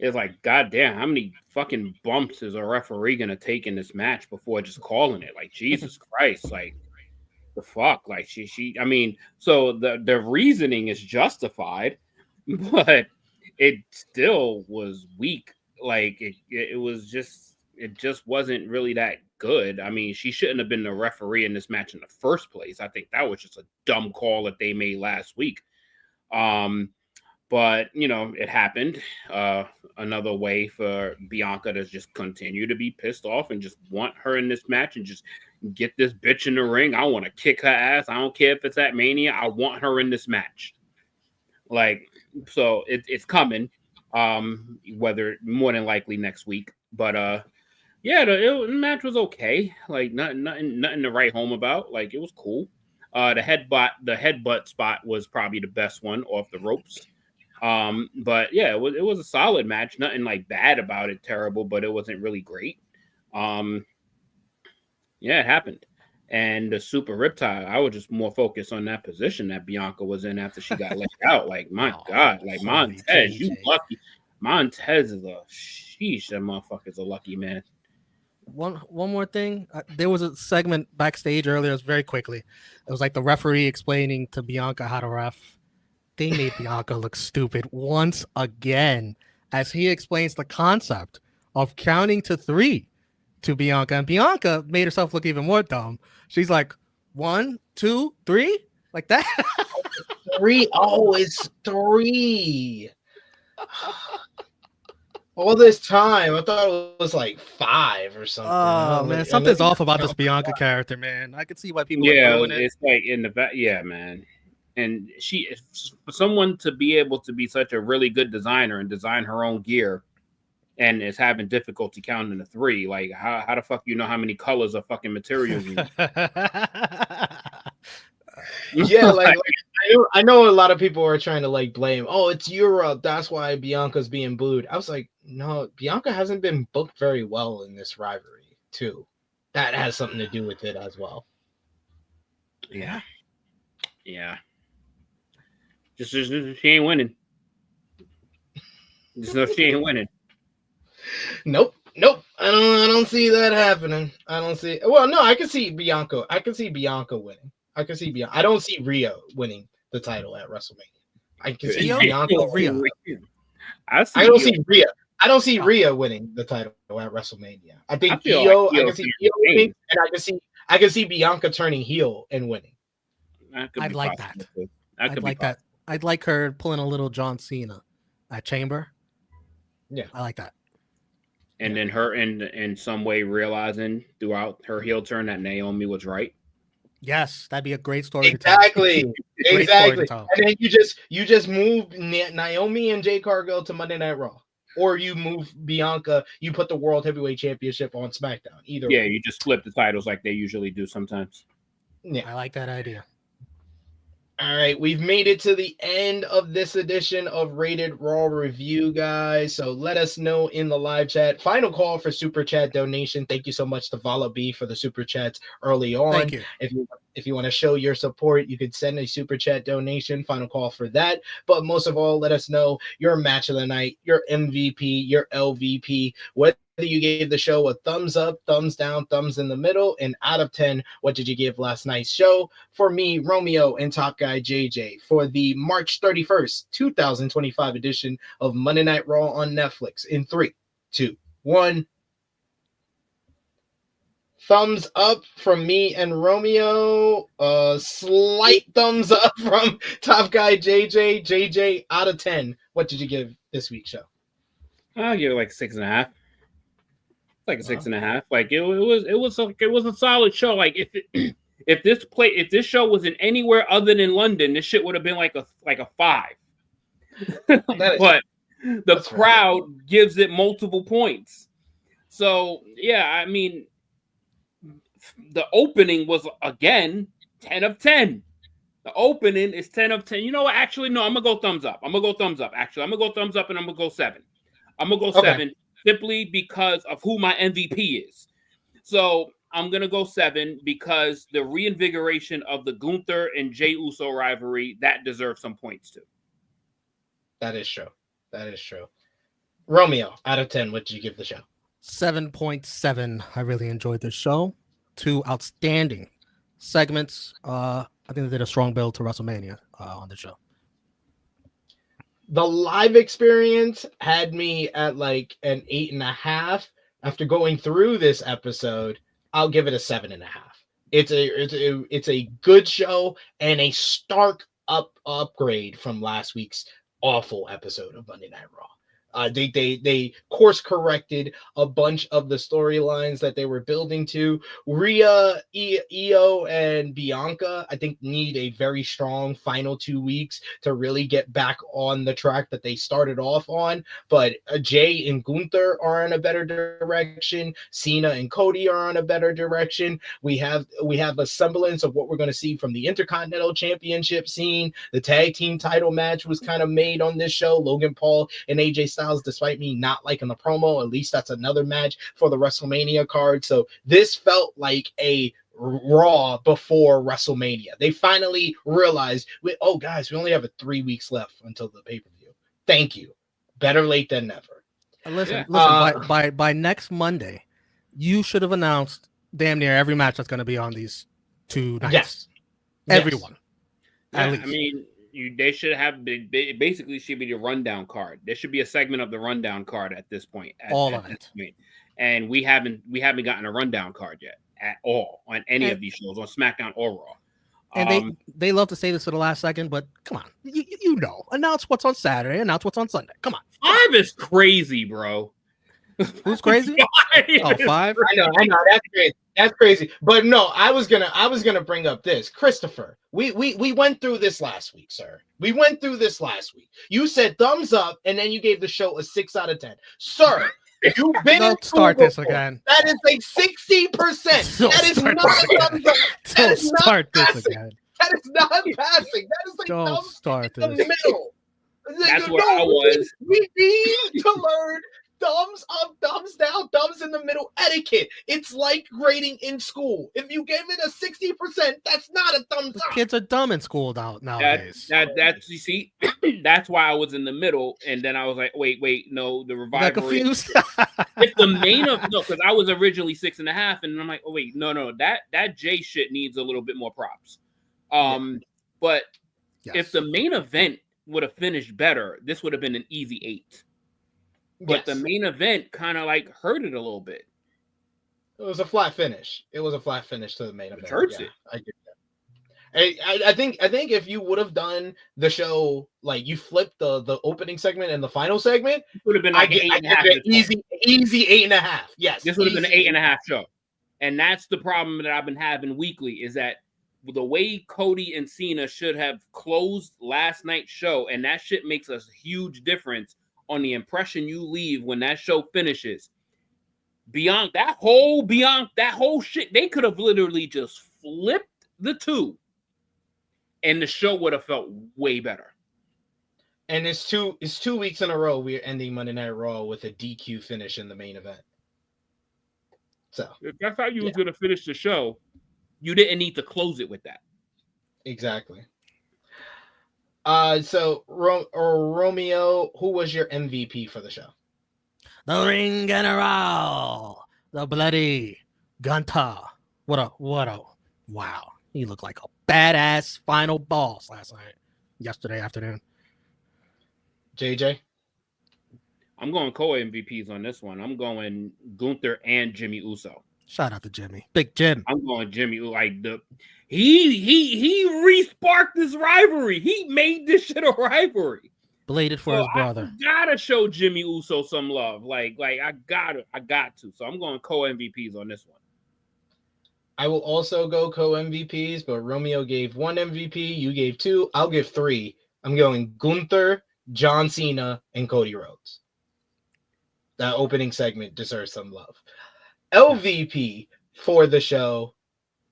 it's like, goddamn, how many fucking bumps is a referee going to take in this match before just calling it? Like, Jesus Christ, like, the fuck? Like, I mean, so the reasoning is justified, but it still was weak. Like, it just wasn't really that good. I mean, she shouldn't have been the referee in this match in the first place. I think that was just a dumb call that they made last week. But it happened. Another way for Bianca to just continue to be pissed off and just want her in this match and just get this bitch in the ring. I want to kick her ass. I don't care if it's at Mania. I want her in this match. Like, so it's coming. Whether more than likely next week, but yeah, the match was okay. Like, nothing to write home about. Like, it was cool. The headbutt spot was probably the best one off the ropes. But yeah, it was a solid match. Nothing like bad about it, terrible, but it wasn't really great. Yeah, it happened. And the super riptide, I was just more focused on that position that Bianca was in after she got let out. Like, my God, like Montez, you lucky. Montez is a sheesh. That motherfucker's a lucky man. One more thing. There was a segment backstage earlier. It was very quickly. It was like the referee explaining to Bianca how to ref. They made Bianca look stupid once again as he explains the concept of counting to 3 to Bianca. And Bianca made herself look even more dumb. She's like, 1, 2, 3, like that. 3. Oh, it's 3. All this time, I thought it was like 5 or something. Oh man, something's off about this Bianca character, man. I can see why people are doing it. It's like in the back, yeah, man. And for someone to be able to be such a really good designer and design her own gear, and is having difficulty counting to 3, like how the fuck you know how many colors of fucking materials you use? Yeah, like I know a lot of people are trying to like blame, oh, it's Europe, that's why Bianca's being booed. I was like, no, Bianca hasn't been booked very well in this rivalry too. That has something to do with it as well. Yeah. Just she ain't winning. Just know she ain't winning. Nope. I don't see that happening. I don't see. Well, no, I can see Bianca. I can see Bianca winning. I can see Bianca. I don't see Rhea winning the title at WrestleMania. I can see Bianca. Rhea. I don't see Rhea. I don't see Rhea winning the title at WrestleMania. I think I can see Io winning, and I can see Bianca turning heel and winning. I'd like that. I'd like that. I'd like her pulling a little John Cena at Chamber. Yeah, I like that. And then her in some way realizing throughout her heel turn that Naomi was right. Yes, that'd be a great story. Exactly. And then you just move Naomi and Jade Cargill to Monday Night Raw, or you move Bianca. You put the World Heavyweight Championship on SmackDown. Either way. You just flip the titles like they usually do sometimes. Yeah, I like that idea. All right, we've made it to the end of this edition of Rated Raw Review, guys. So let us know in the live chat. Final call for Super Chat donation. Thank you so much to Vala B for the Super Chats early on. Thank you. If you want to show your support, you could send a Super Chat donation. Final call for that. But most of all, let us know your match of the night, your MVP, your LVP, whether you gave the show a thumbs up, thumbs down, thumbs in the middle, and out of 10, what did you give last night's show? For me, Romeo, and Top Guy JJ, for the March 31st, 2025 edition of Monday Night Raw on Netflix in 3, 2, 1. Thumbs up from me and Romeo. Slight thumbs up from Top Guy JJ. JJ, out of 10, what did you give this week's show? I'll give it like 6.5. Like a 6.5. Like it was a solid show. Like if this show was in anywhere other than London, this shit would have been like a 5. But the crowd gives it multiple points. So yeah, I mean, the opening was again 10 of 10. The opening is 10 of 10. You know what? Actually, no, I'm gonna go thumbs up. Actually, I'm gonna go thumbs up and I'm gonna go 7. I'm gonna go 7 simply because of who my MVP is. So I'm gonna go 7 because the reinvigoration of the Gunther and Jey Uso rivalry that deserves some points too. That is true. Romeo, out of 10, what did you give the show? 7.7. I really enjoyed this show. 2 outstanding segments. I think they did a strong build to WrestleMania on the show. The live experience had me at like an 8.5. After going through this episode, I'll give it a 7.5. It's a good show and a stark upgrade from last week's awful episode of Monday Night Raw. They course corrected a bunch of the storylines that they were building to. Rhea, Io, and Bianca, I think, need a very strong final 2 weeks to really get back on the track that they started off on. But Jay and Gunther are in a better direction. Cena and Cody are on a better direction. We have a semblance of what we're going to see from the Intercontinental Championship scene. The tag team title match was kind of made on this show. Logan Paul and AJ Styles, despite me not liking the promo, at least that's another match for the WrestleMania card. So this felt like a Raw before WrestleMania. They finally realized, guys, we only have 3 weeks left until the pay-per-view. Thank you. Better late than never. Listen. By next Monday, you should have announced damn near every match that's going to be on these 2 nights. Yes. Everyone. Yeah, at least. I mean, they should have basically should be the rundown card. There should be a segment of the rundown card at this point. All of it. And we haven't gotten a rundown card yet at all on any of these shows, on SmackDown or Raw. And they love to say this to the last second, but come on, you know, announce what's on Saturday, announce what's on Sunday. Come on, 5 is crazy, bro. Who's crazy? 5? 5. I know. That's crazy. But no, I was gonna bring up this, Christopher. We went through this last week, sir. We went through this last week. You said thumbs up, and then you gave the show a 6 out of 10, sir. You've been. Don't start this again. That is like 60%. That is not thumbs up. Don't start this again. That is not passing. That is like don't start in this. the middle. That's where I was. We need to learn thumbs up, thumbs down, thumbs in the middle etiquette. It's like grading in school. If you give it a 60%, that's not a thumbs up. Kids are dumb in school nowadays. That's you see, that's why I was in the middle, and then I was like, wait, no, the revival. Confused. If the main of no, because I was originally 6.5, and I'm like, oh wait, no, that J shit needs a little bit more props. But yes. If the main event would have finished better, this would have been an easy 8. But the main event kind of like hurt it a little bit. It was a flat finish. To the main event. It hurts it. I get that. I think if you would have done the show, like you flipped the opening segment and the final segment, it would have been like an 8.5. Easy 8.5. Yes. This would have been an 8.5 show. And that's the problem that I've been having weekly, is that the way Cody and Cena should have closed last night's show, and that shit makes a huge difference on the impression you leave when that show finishes. Beyond that whole shit, they could have literally just flipped the 2, and the show would have felt way better. And it's 2 weeks in a row we're ending Monday Night Raw with a DQ finish in the main event. So if that's how you was gonna finish the show, you didn't need to close it with that. Exactly. So Romeo, who was your MVP for the show? The Ring General, the bloody GUNTHER. What a wow! He looked like a badass final boss yesterday afternoon. JJ, I'm going co-MVPs on this one. I'm going Gunther and Jimmy Uso. Shout out to Jimmy, Big Jim. I'm going Jimmy. Like he re-sparked this rivalry. He made this shit a rivalry. Bladed for his brother. I gotta show Jimmy Uso some love. Like I got to. So I'm going co-MVPs on this one. I will also go co-MVPs, but Romeo gave 1 MVP, you gave 2, I'll give 3. I'm going Gunther, John Cena, and Cody Rhodes. That opening segment deserves some love. LVP for the show,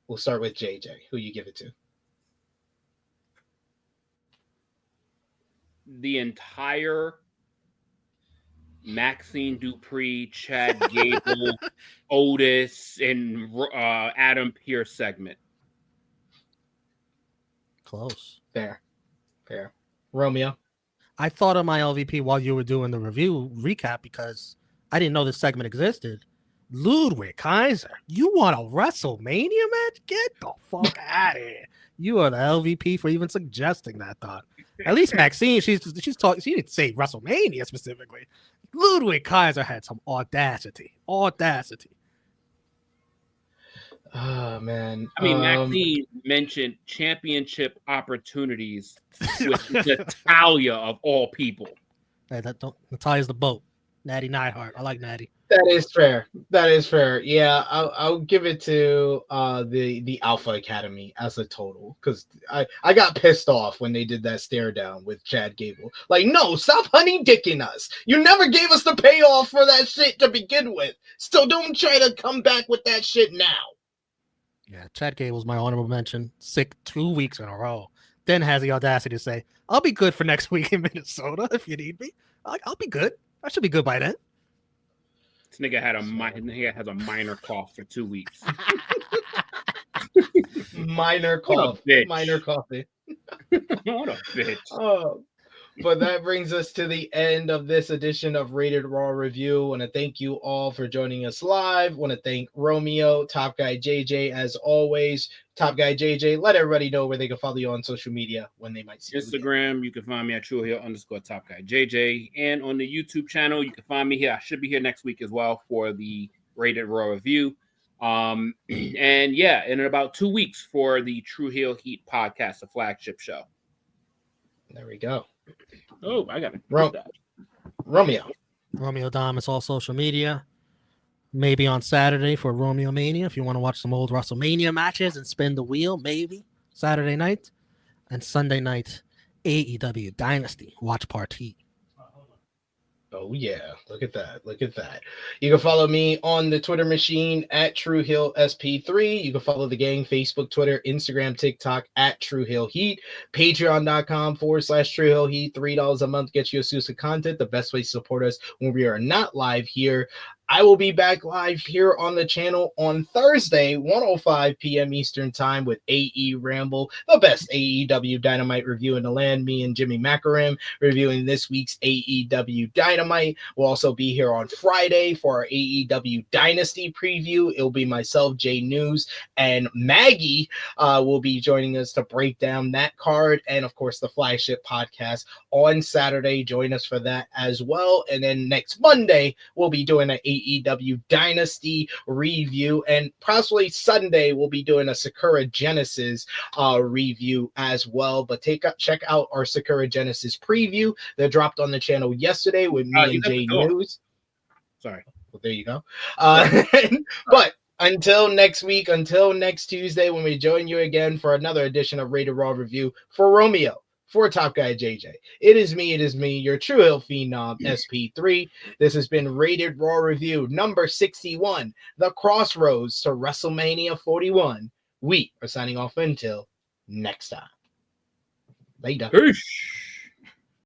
we'll start with JJ. Who you give it to? The entire Maxine Dupree, Chad Gable, Otis, and Adam Pearce segment. Close. Fair. Romeo? I thought of my LVP while you were doing the review recap because I didn't know this segment existed. Ludwig Kaiser, you want a WrestleMania match? Get the fuck out of here. You are the LVP for even suggesting that thought. At least Maxine, she's talking. She didn't say WrestleMania specifically. Ludwig Kaiser had some audacity. Oh man. I mean, Maxine mentioned championship opportunities with Natalia of all people. Hey, Natalia's the boat. Natty Neidhart. I like Natty. That is fair. Yeah, I'll give it to the Alpha Academy as a total because I got pissed off when they did that stare down with Chad Gable. Like, no, stop honey dicking us. You never gave us the payoff for that shit to begin with. So don't try to come back with that shit now. Yeah, Chad Gable's my honorable mention. Sick 2 weeks in a row. Then has the audacity to say, "I'll be good for next week in Minnesota if you need me. I'll be good. I should be good by then." This nigga has a minor cough for 2 weeks. Minor cough. Minor coffee. What a bitch. Oh, but that brings us to the end of this edition of Rated Raw Review. I want to thank you all for joining us live. I want to thank Romeo, Top Guy JJ, as always. Top Guy JJ, let everybody know where they can follow you on social media when they might see Instagram, you can find me at TrueHill_Top Guy JJ. And on the YouTube channel, you can find me here. I should be here next week as well for the Rated Raw Review. And yeah, in about 2 weeks for the True Heel Heat podcast, the flagship show. There we go. Oh, I got it. Romeo Dom is all social media. Maybe on Saturday for Romeo Mania if you want to watch some old WrestleMania matches and spin the wheel. Maybe Saturday night and Sunday night AEW Dynasty Watch Party. Oh yeah, look at that. You can follow me on the Twitter machine at TrueHillSP3. You can follow the gang Facebook, Twitter, Instagram, TikTok at True Hill Heat. Patreon.com/True Hill Heat. $3 a month gets you exclusive content. The best way to support us when we are not live here. I will be back live here on the channel on Thursday, 1:05 p.m. Eastern Time with AE Ramble, the best AEW Dynamite review in the land. Me and Jimmy Macaram reviewing this week's AEW Dynamite. We'll also be here on Friday for our AEW Dynasty preview. It'll be myself, Jay News, and Maggie will be joining us to break down that card. And, of course, the flagship podcast on Saturday. Join us for that as well. And then next Monday, we'll be doing an AEW Dynasty review, and possibly Sunday we'll be doing a Sakura Genesis review as well. But check out our Sakura Genesis preview that dropped on the channel yesterday with me and Jay News. Sorry. Well, there you go. But until next week, until next Tuesday, when we join you again for another edition of Rated Raw Review, for Romeo, for Top Guy JJ, it is me, your True Hill Phenom, SP3. This has been Rated Raw Review number 61, the crossroads to WrestleMania 41. We are signing off until next time. Later. Peace.